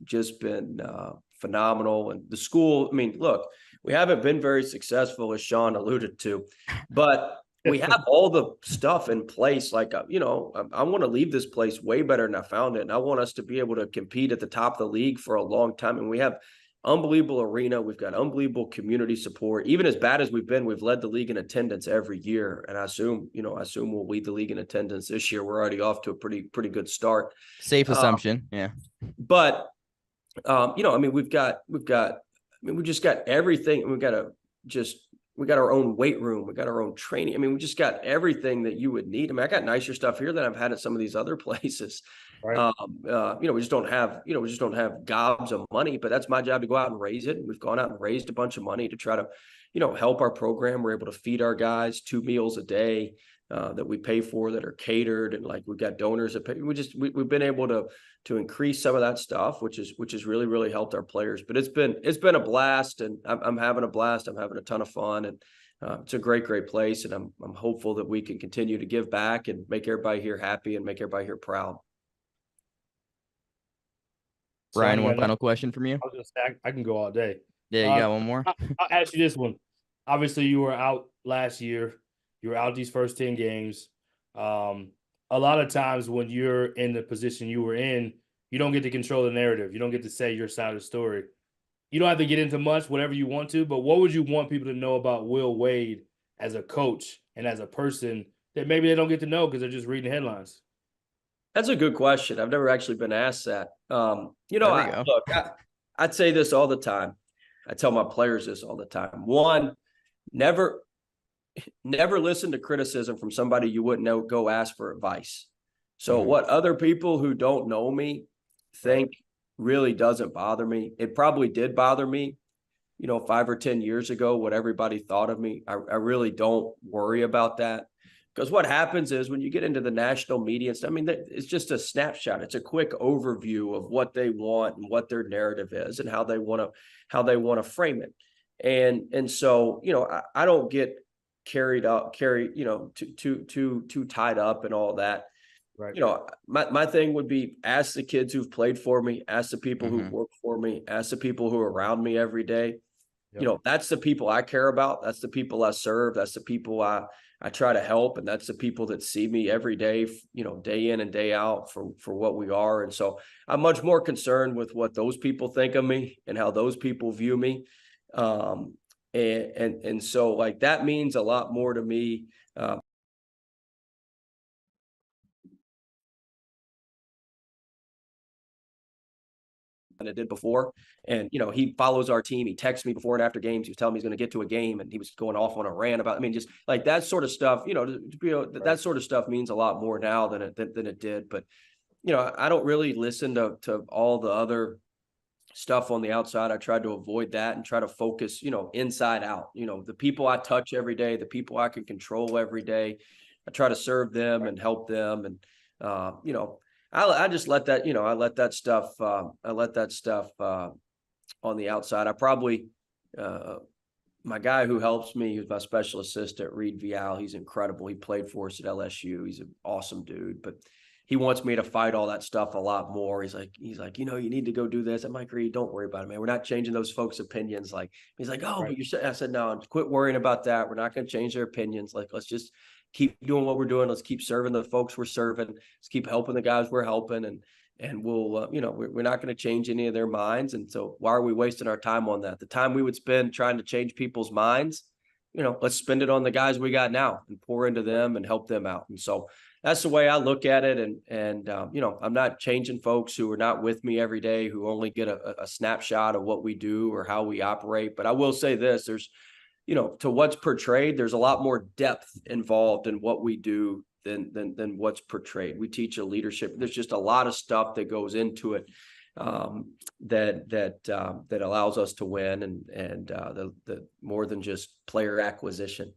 phenomenal. And the school, I mean, look, we haven't been very successful, as Sean alluded to, but we have all the stuff in place. Like, I want to leave this place way better than I found it. And I want us to be able to compete at the top of the league for a long time. And we have unbelievable arena. We've got unbelievable community support. Even as bad as we've been, we've led the league in attendance every year. And I assume we'll lead the league in attendance this year. We're already off to a pretty good start. Safe assumption. Yeah. But, we just got everything. We got our own weight room. We got our own training. I mean, we just got everything that you would need. I mean, I got nicer stuff here than I've had at some of these other places. Right. We just don't have gobs of money, but that's my job to go out and raise it. And we've gone out and raised a bunch of money to try to, help our program. We're able to feed our guys 2 meals a day. that we pay for that are catered, and like we've got donors that pay. We've been able to increase some of that stuff, which has really helped our players. But it's been a blast, and I'm having a blast. I'm having a ton of fun, and it's a great place, and I'm hopeful that we can continue to give back and make everybody here happy and make everybody here proud. Brian, one final question from you. I was gonna say I can go all day. Yeah, you got one more? I'll ask you this one. Obviously, you were out last year. You were out these first 10 games. A lot of times when you're in the position you were in, you don't get to control the narrative. You don't get to say your side of the story. You don't have to get into much, whatever you want to, but what would you want people to know about Will Wade as a coach and as a person that maybe they don't get to know because they're just reading headlines? That's a good question. I've never actually been asked that. I'd say this all the time. I tell my players this all the time. One, never listen to criticism from somebody you wouldn't know. Go ask for advice. So what other people who don't know me think really doesn't bother me. It probably did bother me, 5 or 10 years ago, what everybody thought of me. I really don't worry about that. Because what happens is when you get into the national media and stuff, it's just a snapshot. It's a quick overview of what they want and what their narrative is and how they want to frame it. And so, I don't get too tied up and all that. Right. My thing would be ask the kids who've played for me, ask the people who work for me, ask the people who are around me every day. Yep. That's the people I care about. That's the people I serve. That's the people I try to help. And that's the people that see me every day, day in and day out for what we are. And so I'm much more concerned with what those people think of me and how those people view me. And so like, that means a lot more to me. Than it did before. And, he follows our team. He texts me before and after games. He was telling me he's going to get to a game, and he was going off on a rant about, just like that sort of stuff, that sort of stuff means a lot more now than it did. But, I don't really listen to all the other stuff on the outside. I tried to avoid that and try to focus, inside out, the people I touch every day, the people I can control every day. I try to serve them and help them. And, I just let that, I let that stuff on the outside. I probably, my guy who helps me, who's my special assistant, Reed Vial, he's incredible. He played for us at LSU. He's an awesome dude, but he wants me to fight all that stuff a lot more. He's like, you need to go do this. I'm like, Reed, don't worry about it, man. We're not changing those folks' opinions. Like, he's like, oh, but I said, no, quit worrying about that. We're not going to change their opinions. Like, let's just keep doing what we're doing. Let's keep serving the folks we're serving. Let's keep helping the guys we're helping. And we'll, we're not going to change any of their minds. And so why are we wasting our time on that? The time we would spend trying to change people's minds, let's spend it on the guys we got now and pour into them and help them out. And so that's the way I look at it. And I'm not changing folks who are not with me every day, who only get a snapshot of what we do or how we operate. But I will say this, there's, to what's portrayed, there's a lot more depth involved in what we do than what's portrayed. We teach a leadership. There's just a lot of stuff that goes into it that allows us to win and the more than just player acquisition.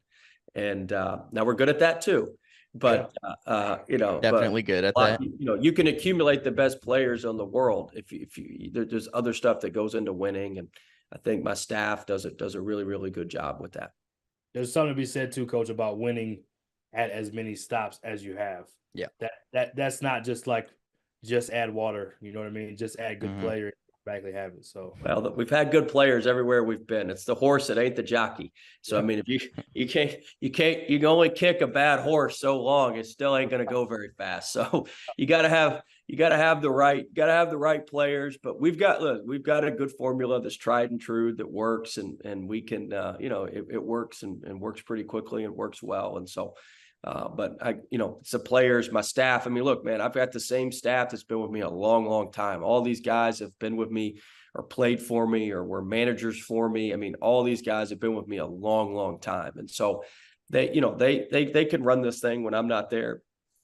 And now we're good at that too. But definitely good at that. You can accumulate the best players in the world if there's other stuff that goes into winning, and I think my staff does a really, really good job with that. There's something to be said too, Coach, about winning at as many stops as you have. Yeah, that's not just add water. You know what I mean? Just add good players. Automatically have it. So we've had good players everywhere we've been. It's the horse, it ain't the jockey. So I mean, if you can only kick a bad horse so long, it still ain't going to go very fast. So you got to have the right players. But we've got a good formula that's tried and true that works, and we can it works and works pretty quickly and works well. And so but it's the players, my staff. I mean, look, man, I've got the same staff that's been with me a long, long time. All these guys have been with me or played for me or were managers for me. I mean, all these guys have been with me a long, long time. And so they can run this thing when I'm not there.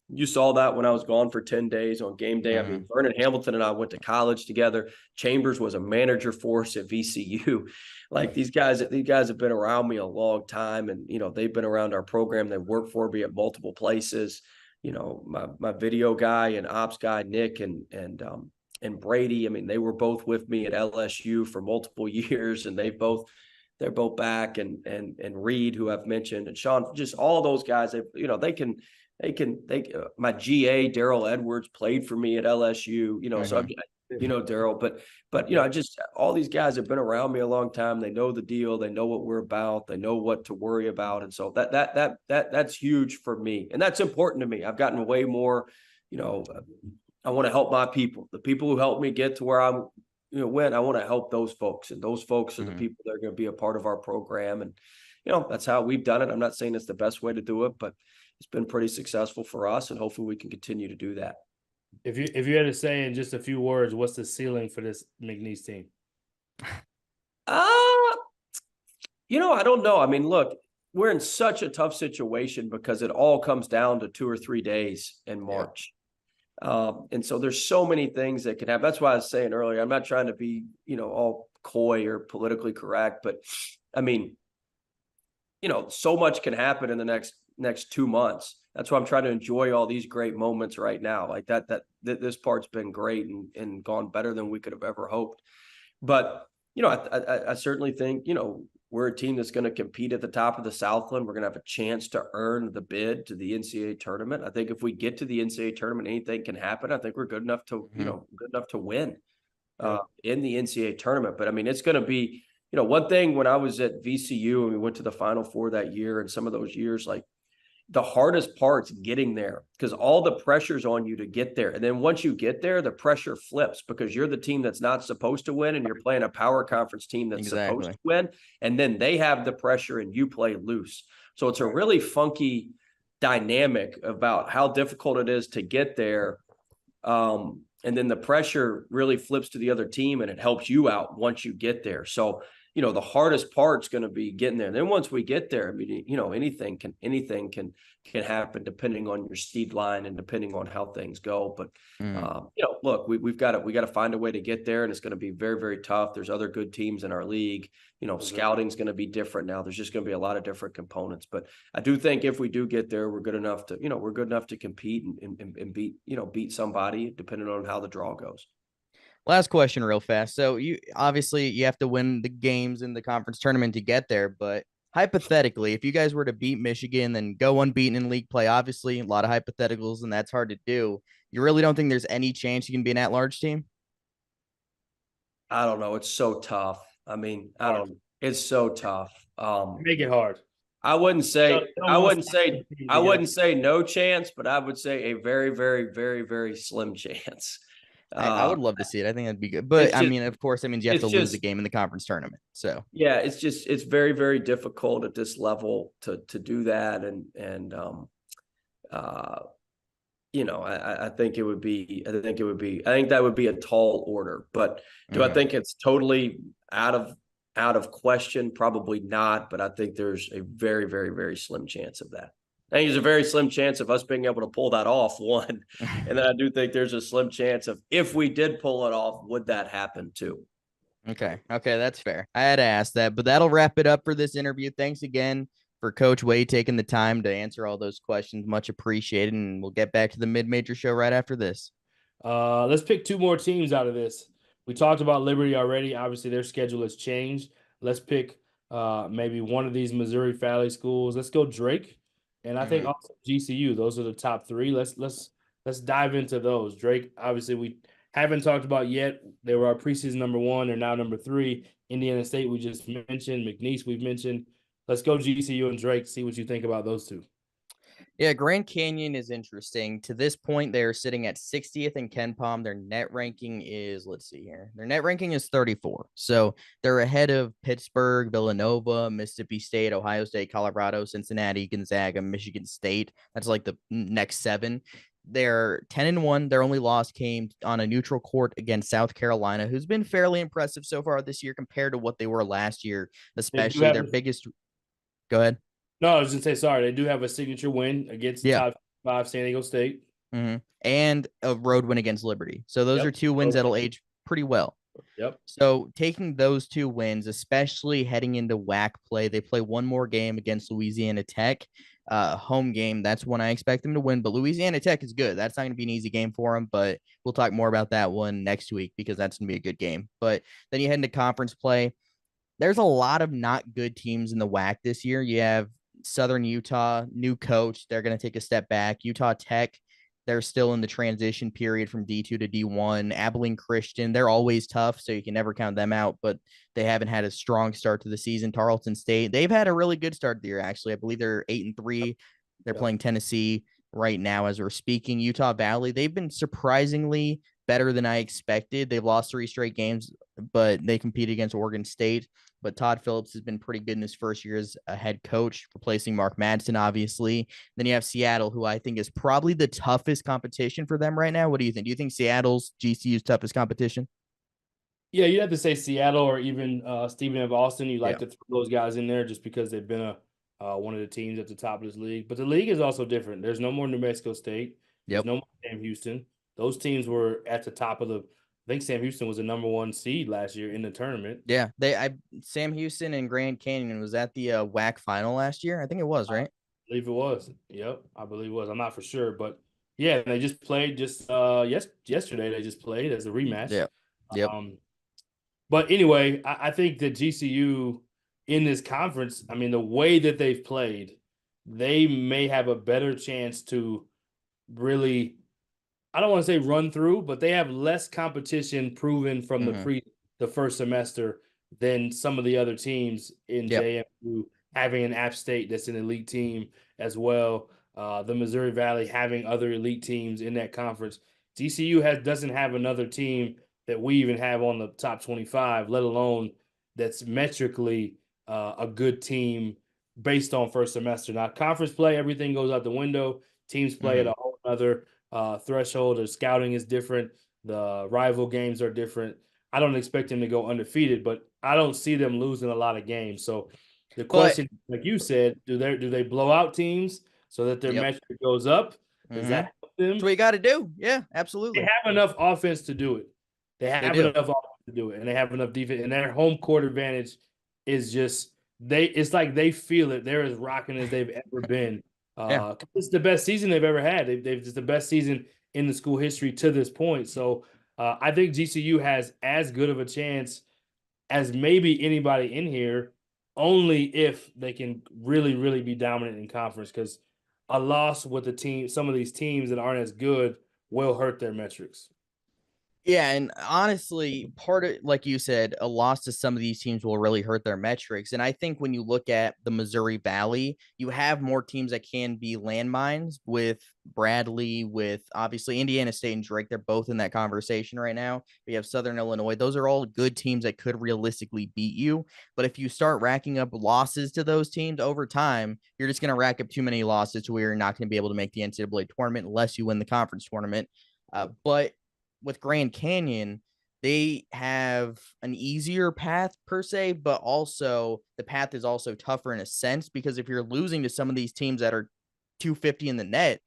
You saw that when I was gone for 10 days on game day. I mean, Vernon Hamilton and I went to college together. Chambers was a manager for us at VCU. Like these guys have been around me a long time, and they've been around our program. They work for me at multiple places. My video guy and ops guy Nick and Brady. I mean, they were both with me at LSU for multiple years, and they're both back. And Reed, who I've mentioned, and Sean, just all of those guys. My GA Daryl Edwards played for me at LSU, so Daryl, but all these guys have been around me a long time. They know the deal. They know what we're about. They know what to worry about. And so that's huge for me. And that's important to me. I've gotten way more, I want to help my people, the people who helped me get to where I'm, when I want to help those folks, and those folks are the people that are going to be a part of our program. And, that's how we've done it. I'm not saying it's the best way to do it, but it's been pretty successful for us, and hopefully we can continue to do that. If you had to say in just a few words, what's the ceiling for this McNeese team? I don't know. I mean, look, we're in such a tough situation because it all comes down to 2 or 3 days in March. And so there's so many things that can happen. That's why I was saying earlier, I'm not trying to be, all coy or politically correct, but I mean, so much can happen in the next 2 months. That's why I'm trying to enjoy all these great moments right now. Like this part's been great and gone better than we could have ever hoped. But, I certainly think, we're a team that's going to compete at the top of the Southland. We're going to have a chance to earn the bid to the NCAA tournament. I think if we get to the NCAA tournament, anything can happen. I think we're good enough to, good enough to win in the NCAA tournament. But I mean, it's going to be, one thing when I was at VCU and we went to the Final Four that year, and some of those years, like the hardest part's getting there because all the pressure's on you to get there. And then once you get there, the pressure flips because you're the team that's not supposed to win and you're playing a power conference team that's supposed to win. And then they have the pressure and you play loose. So it's a really funky dynamic about how difficult it is to get there. And then the pressure really flips to the other team and it helps you out once you get there. So the hardest part's going to be getting there. And then once we get there, I mean, anything can happen depending on your seed line and depending on how things go. But look, we've got to find a way to get there, and it's going to be very, very tough. There's other good teams in our league. Scouting's going to be different now. There's just going to be a lot of different components. But I do think if we do get there, we're good enough to compete and beat somebody depending on how the draw goes. Last question real fast. So you have to win the games in the conference tournament to get there, but hypothetically, if you guys were to beat Michigan, then go unbeaten in league play, obviously a lot of hypotheticals and that's hard to do. You really don't think there's any chance you can be an at-large team? I don't know. It's so tough. I mean, it's so tough. Make it hard. I wouldn't say no chance, but I would say a very, very, very, very slim chance. I would love to see it. I think that'd be good. But I mean, of course, that means you have to lose the game in the conference tournament. So yeah, it's very, very difficult at this level to do that. I think that would be a tall order, but do I think it's totally out of question? Probably not, but I think there's a very, very, very slim chance of that. I think there's a very slim chance of us being able to pull that off, one. And then I do think there's a slim chance of if we did pull it off, would that happen too? Okay, that's fair. I had to ask that, but that'll wrap it up for this interview. Thanks again for Coach Wade taking the time to answer all those questions. Much appreciated, and we'll get back to the mid-major show right after this. Let's pick 2 more teams out of this. We talked about Liberty already. Obviously, their schedule has changed. Let's pick maybe one of these Missouri Valley schools. Let's go Drake. And I think also GCU, those are the top 3. Let's dive into those. Drake, obviously, we haven't talked about yet. They were our preseason number 1. They're now number 3. Indiana State, we just mentioned. McNeese, we've mentioned. Let's go GCU and Drake. See what you think about those 2. Yeah, Grand Canyon is interesting. To this point, they're sitting at 60th in KenPom. Their net ranking is, let's see here. Their net ranking is 34. So they're ahead of Pittsburgh, Villanova, Mississippi State, Ohio State, Colorado, Cincinnati, Gonzaga, Michigan State. That's like the next 7. They're 10-1. Their only loss came on a neutral court against South Carolina, who's been fairly impressive so far this year compared to what they were last year, especially their biggest. Go ahead. No, I was going to say, sorry, they do have a signature win against the top 5 San Diego State. And a road win against Liberty. So those are 2 wins that'll age pretty well. Yep. So taking those 2 wins, especially heading into WAC play, they play one more game against Louisiana Tech, home game. That's one I expect them to win. But Louisiana Tech is good. That's not going to be an easy game for them. But we'll talk more about that one next week because that's going to be a good game. But then you head into conference play. There's a lot of not good teams in the WAC this year. You have Southern Utah, new coach. They're going to take a step back. Utah Tech, they're still in the transition period from D2 to D1. Abilene Christian, they're always tough, so you can never count them out, but they haven't had a strong start to the season. Tarleton State, they've had a really good start to the year, actually. I believe they're 8-3. They're playing Tennessee right now as we're speaking. Utah Valley, they've been surprisingly better than I expected. They've lost 3 straight games, but they compete against Oregon State. But Todd Phillips has been pretty good in his first year as a head coach, replacing Mark Madsen, obviously. Then you have Seattle, who I think is probably the toughest competition for them right now. What do you think? Do you think Seattle's GCU's toughest competition? Yeah, you have to say Seattle or even Stephen F. Austin. You like to throw those guys in there just because they've been one of the teams at the top of this league. But the league is also different. There's no more New Mexico State. There's no more Sam Houston. Those teams were at the top of the – I think Sam Houston was the number 1 seed last year in the tournament. Yeah, Sam Houston and Grand Canyon was at the WAC final last year. I think it was, right? I believe it was. Yep, I believe it was. I'm not for sure, but yeah, they just played yesterday. They just played as a rematch. Yeah. Yep. But anyway, I think that GCU in this conference, I mean, the way that they've played, they may have a better chance to really, I don't want to say run through, but they have less competition proven from the first semester than some of the other teams in JMU, having an App State that's an elite team as well. The Missouri Valley having other elite teams in that conference. GCU doesn't have another team that we even have on the top 25, let alone that's metrically a good team based on first semester. Now, conference play, everything goes out the window. Teams play at a whole other threshold. The scouting is different. The rival games are different. I don't expect them to go undefeated, but I don't see them losing a lot of games. So the question, like you said, do they blow out teams so that their metric goes up? Does that help them? That's what you got to do. Yeah, absolutely. They have enough offense to do it. They have enough offense to do it, and they have enough defense. And their home court advantage is just it's like they feel it. They're as rocking as they've ever been. It's the best season they've ever had. They've just the best season in the school history to this point. So I think GCU has as good of a chance as maybe anybody in here, only if they can really, really be dominant in conference. Because a loss with some of these teams that aren't as good will hurt their metrics. Yeah, and honestly, part of, like you said, a loss to some of these teams will really hurt their metrics. And I think when you look at the Missouri Valley, you have more teams that can be landmines with Bradley, with obviously Indiana State and Drake. They're both in that conversation right now. We have Southern Illinois. Those are all good teams that could realistically beat you. But if you start racking up losses to those teams over time, you're just going to rack up too many losses to where you're not going to be able to make the NCAA tournament unless you win the conference tournament. But with Grand Canyon, they have an easier path per se, but also the path is also tougher in a sense, because if you're losing to some of these teams that are 250 in the net,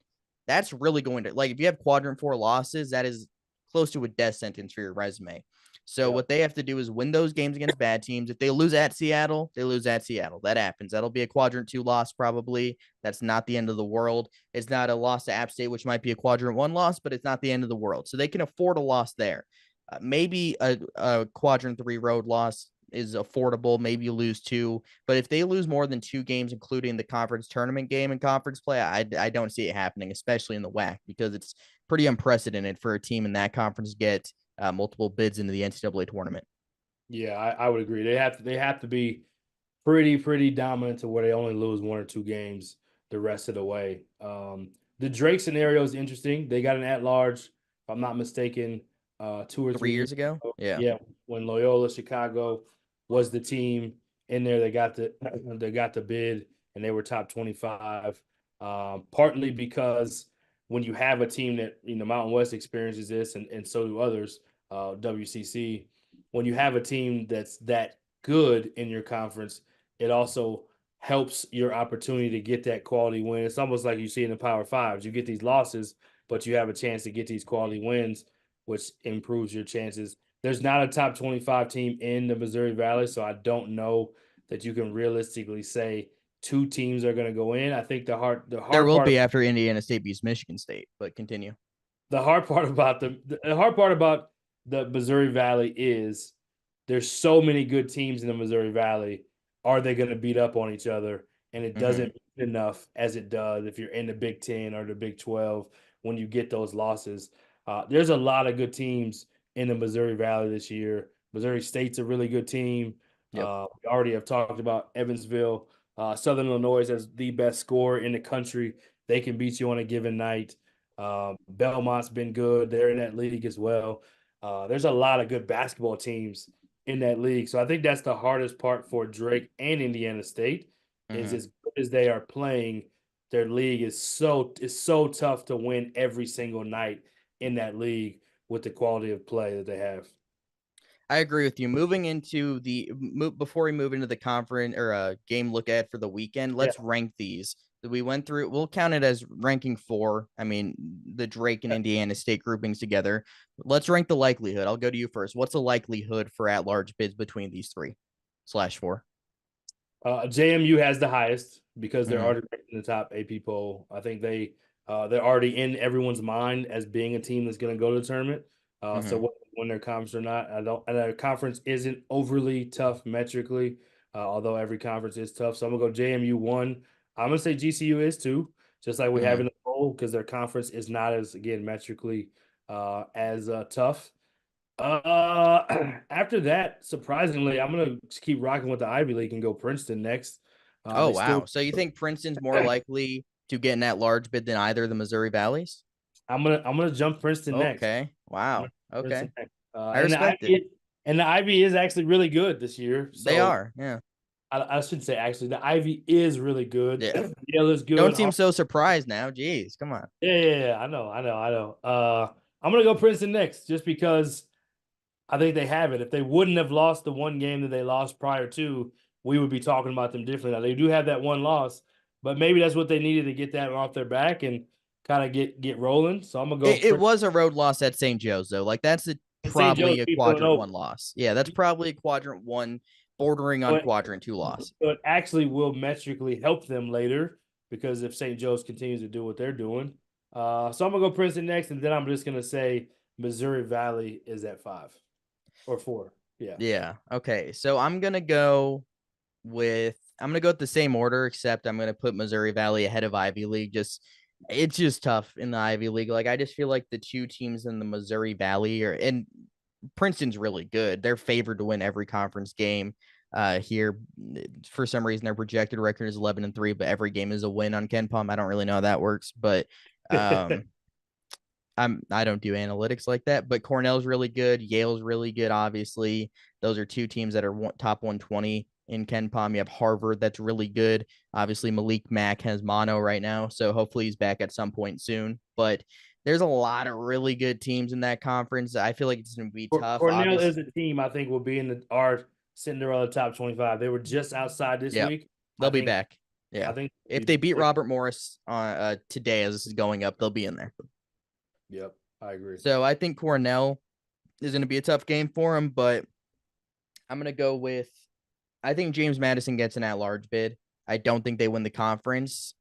that's really going to, like, if you have quadrant 4 losses, that is close to a death sentence for your resume. So what they have to do is win those games against bad teams. If they lose at Seattle, they lose at Seattle. That happens. That'll be a quadrant 2 loss probably. That's not the end of the world. It's not a loss to App State, which might be a quadrant 1 loss, but it's not the end of the world. So they can afford a loss there. Maybe a quadrant 3 road loss is affordable. Maybe you lose 2. But if they lose more than 2 games, including the conference tournament game and conference play, I don't see it happening, especially in the WAC, because it's pretty unprecedented for a team in that conference to get multiple bids into the NCAA tournament. Yeah, I would agree. They have to be pretty dominant to where they only lose 1 or 2 games the rest of the way. The Drake scenario is interesting. They got an at-large, if I'm not mistaken, 2 or 3 years ago. Yeah, when Loyola Chicago was the team in there, they got the bid and they were top 25. Partly because when you have a team that, Mountain West experiences this, and so do others, WCC, when you have a team that's that good in your conference, it also helps your opportunity to get that quality win. It's almost like you see in the Power Fives. You get these losses, but you have a chance to get these quality wins, which improves your chances. There's not a top 25 team in the Missouri Valley, so I don't know that you can realistically say two teams are going to go in. I think the hard There will part be after Indiana State beats Michigan State, but continue. the hard part about the hard part about the Missouri Valley is there's so many good teams in the Missouri Valley. Are they going to beat up on each other? And it doesn't mean enough as it does if you're in the Big 10 or the Big 12 when you get those losses. There's a lot of good teams in the Missouri Valley this year. Missouri State's a really good team. Yep. We already have talked about Evansville. Southern Illinois has the best scorer in the country. They can beat you on a given night. Belmont's been good. They're in that league as well. There's a lot of good basketball teams in that league. So I think that's the hardest part for Drake and Indiana State is as good as they are playing, their league is so tough to win every single night in that league with the quality of play that they have. I agree with you. Moving into before we move into the conference or game look at for the weekend, let's rank these. We went through. We'll count it as ranking 4. I mean, the Drake and Indiana State groupings together. Let's rank the likelihood. I'll go to you first. What's the likelihood for at-large bids between these 3/4? JMU has the highest because they're already in the top AP poll. I think they're already in everyone's mind as being a team that's going to go to the tournament. So when their conference or not, and their conference isn't overly tough metrically, although every conference is tough. So I'm gonna go JMU 1. I'm gonna say GCU is 2, just like we have in the poll, because their conference is not as again metrically as tough. After that, surprisingly, I'm gonna keep rocking with the Ivy League and go Princeton next. Oh wow! So you think Princeton's more likely to get in that large bid than either of the Missouri Valleys? I'm gonna jump Princeton next. Okay. Wow. Okay. I And respect it. And the Ivy is actually really good this year. So They are. Yeah. I shouldn't say actually. The Ivy is really good. Yeah. Yale is good. Don't seem so surprised now. Jeez, come on. Yeah. I know. I'm gonna go Princeton next, just because I think they have it. If they wouldn't have lost the one game that they lost prior to, we would be talking about them differently. Now, they do have that one loss, but maybe that's what they needed to get that off their back and kind of get rolling. So I'm gonna go. It was a road loss at St. Joe's though. Like that's probably a quadrant 1 loss. Yeah, that's probably a quadrant 1, bordering on quadrant 2 loss. So it actually will metrically help them later because if St. Joe's continues to do what they're doing. So I'm gonna go Princeton next, and then I'm just gonna say Missouri Valley is at 5 or 4. Yeah. Yeah. Okay. So I'm gonna go with the same order, except I'm gonna put Missouri Valley ahead of Ivy League. It's just tough in the Ivy League. Like I just feel like the 2 teams in the Missouri Valley and Princeton's really good. They're favored to win every conference game. Here for some reason their projected record is 11-3, but every game is a win on Ken Palm. I don't really know how that works, but I don't do analytics like that. But Cornell's really good. Yale's really good. Obviously, those are 2 teams that are top 120 in Ken Palm. You have Harvard that's really good. Obviously, Malik Mack has mono right now, so hopefully he's back at some point soon. But there's a lot of really good teams in that conference. I feel like it's going to be tough. Cornell is a team I think will be in our Cinderella top 25. They were just outside this week. They'll be back. Yeah, I think if they beat Robert Morris today as this is going up, they'll be in there. Yep, I agree. So I think Cornell is going to be a tough game for him, but I'm going to go with I think James Madison gets an at-large bid. I don't think they win the conference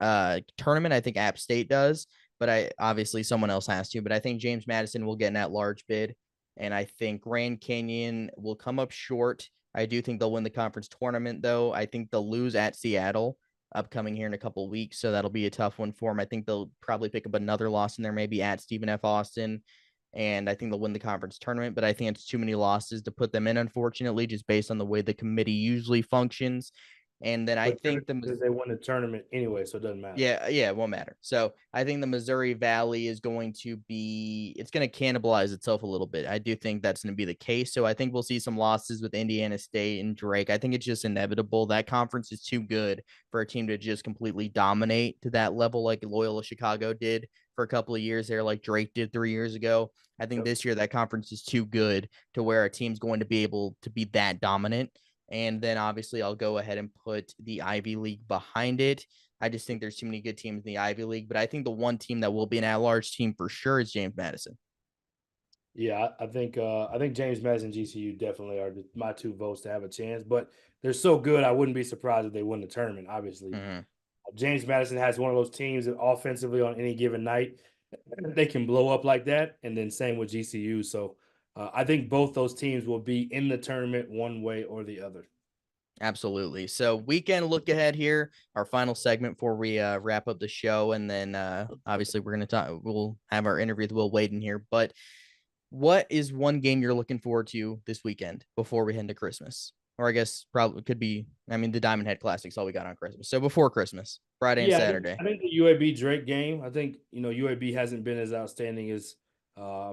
tournament. I think App State does, but obviously someone else has to. But I think James Madison will get an at-large bid, and I think Grand Canyon will come up short. I do think they'll win the conference tournament, though. I think they'll lose at Seattle upcoming here in a couple of weeks, so that'll be a tough one for them. I think they'll probably pick up another loss in there, maybe at Stephen F. Austin, and I think they'll win the conference tournament, but I think it's too many losses to put them in, unfortunately, just based on the way the committee usually functions. And then I think they won the tournament anyway, so it doesn't matter. Yeah, it won't matter. So I think the Missouri Valley is going to it's going to cannibalize itself a little bit. I do think that's going to be the case. So I think we'll see some losses with Indiana State and Drake. I think it's just inevitable. That conference is too good for a team to just completely dominate to that level like Loyola Chicago did for a couple of years there, like Drake did 3 years ago. I think this year that conference is too good to where a team's going to be able to be that dominant. And then obviously I'll go ahead and put the Ivy League behind it. I just think there's too many good teams in the Ivy League, but I think the one team that will be an at-large team for sure is James Madison. Yeah, I think James Madison, GCU definitely are my two votes to have a chance. But they're so good, I wouldn't be surprised if they win the tournament. Obviously, James Madison has one of those teams that offensively on any given night they can blow up like that, and then same with GCU. So I think both those teams will be in the tournament one way or the other. Absolutely. So weekend look ahead here, our final segment before we wrap up the show. And then obviously we'll have our interview with Will Waden here. But what is one game you're looking forward to this weekend before we head to Christmas? Or I guess probably could be, the Diamond Head Classic's all we got on Christmas. So before Christmas, Friday and Saturday. I think the UAB Drake game, I think, UAB hasn't been as outstanding as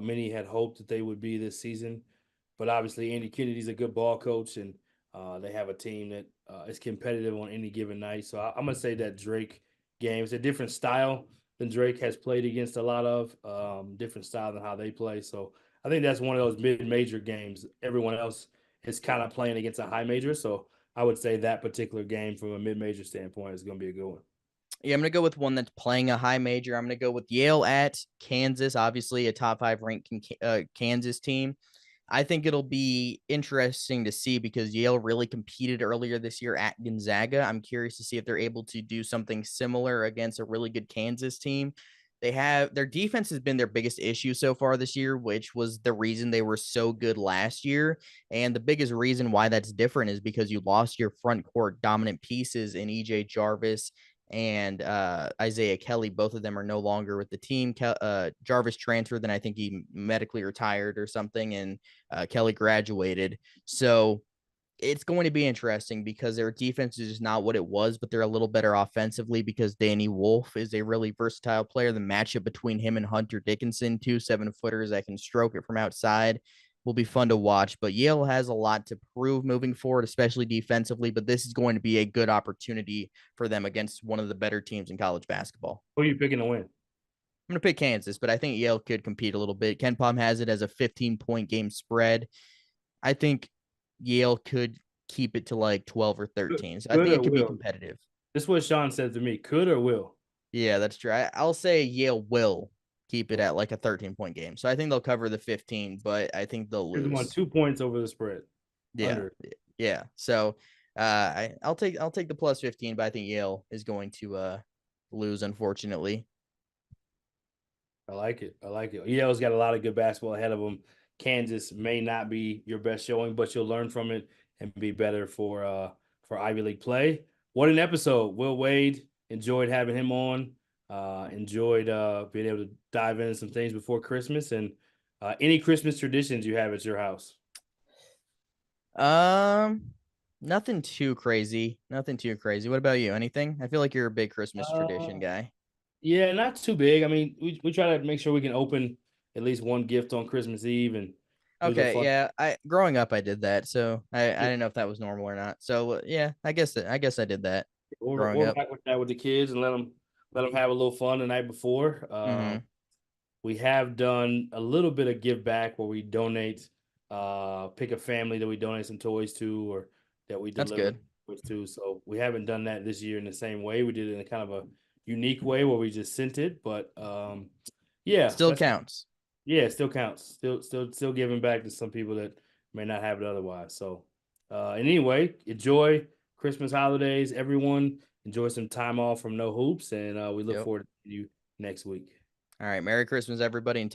many had hoped that they would be this season. But obviously Andy Kennedy's a good ball coach, and they have a team that is competitive on any given night. So I'm going to say that Drake game is a different style than Drake has played against a lot of, different style than how they play. So I think that's one of those mid-major games. Everyone else is kind of playing against a high major. So I would say that particular game from a mid-major standpoint is going to be a good one. Yeah, I'm going to go with one that's playing a high major. I'm going to go with Yale at Kansas, obviously a top 5 ranked Kansas team. I think it'll be interesting to see because Yale really competed earlier this year at Gonzaga. I'm curious to see if they're able to do something similar against a really good Kansas team. Their defense has been their biggest issue so far this year, which was the reason they were so good last year. And the biggest reason why that's different is because you lost your front court dominant pieces in EJ Jarvis and Isaiah Kelly. Both of them are no longer with the team. Jarvis transferred, then I think he medically retired or something, and Kelly graduated. So it's going to be interesting because their defense is just not what it was, but they're a little better offensively because Danny Wolf is a really versatile player. The matchup between him and Hunter Dickinson, 2 7-footers that can stroke it from outside, will be fun to watch. But Yale has a lot to prove moving forward, especially defensively. But this is going to be a good opportunity for them against one of the better teams in college basketball. Who are you picking to win? I'm going to pick Kansas, but I think Yale could compete a little bit. Ken Pom has it as a 15-point game spread. I think Yale could keep it to like 12 or 13. So I think it could be competitive. This is what Sean said to me. Could or will? Yeah, that's true. I'll say Yale will keep it at like a 13-point game. So I think they'll cover the 15, but I think they'll lose. 2 points over the spread. Yeah. Under. Yeah. So I'll take the plus 15, but I think Yale is going to lose, unfortunately. I like it. Yale's got a lot of good basketball ahead of them. Kansas may not be your best showing, but you'll learn from it and be better for Ivy League play. What an episode. Will Wade, enjoyed having him on. Enjoyed being able to dive into some things before Christmas. And any Christmas traditions you have at your house? Nothing too crazy. What about you? Anything? I feel like you're a big Christmas tradition guy. Yeah, not too big. I mean, we try to make sure we can open at least one gift on Christmas Eve. And okay, yeah. Growing up, I did that, so I didn't know if that was normal or not. So yeah, I guess I did that. We're back with that with the kids and let them have a little fun the night before. We have done a little bit of give back where we donate, pick a family that we donate some toys to or that we deliver toys to. So we haven't done that this year in the same way. We did it in a kind of a unique way where we just sent it, but yeah, still counts. Yeah, it still counts. Still giving back to some people that may not have it otherwise. So anyway, enjoy Christmas holidays, everyone. Enjoy some time off from No Hoops, and we look forward to you next week. All right, Merry Christmas, everybody. Until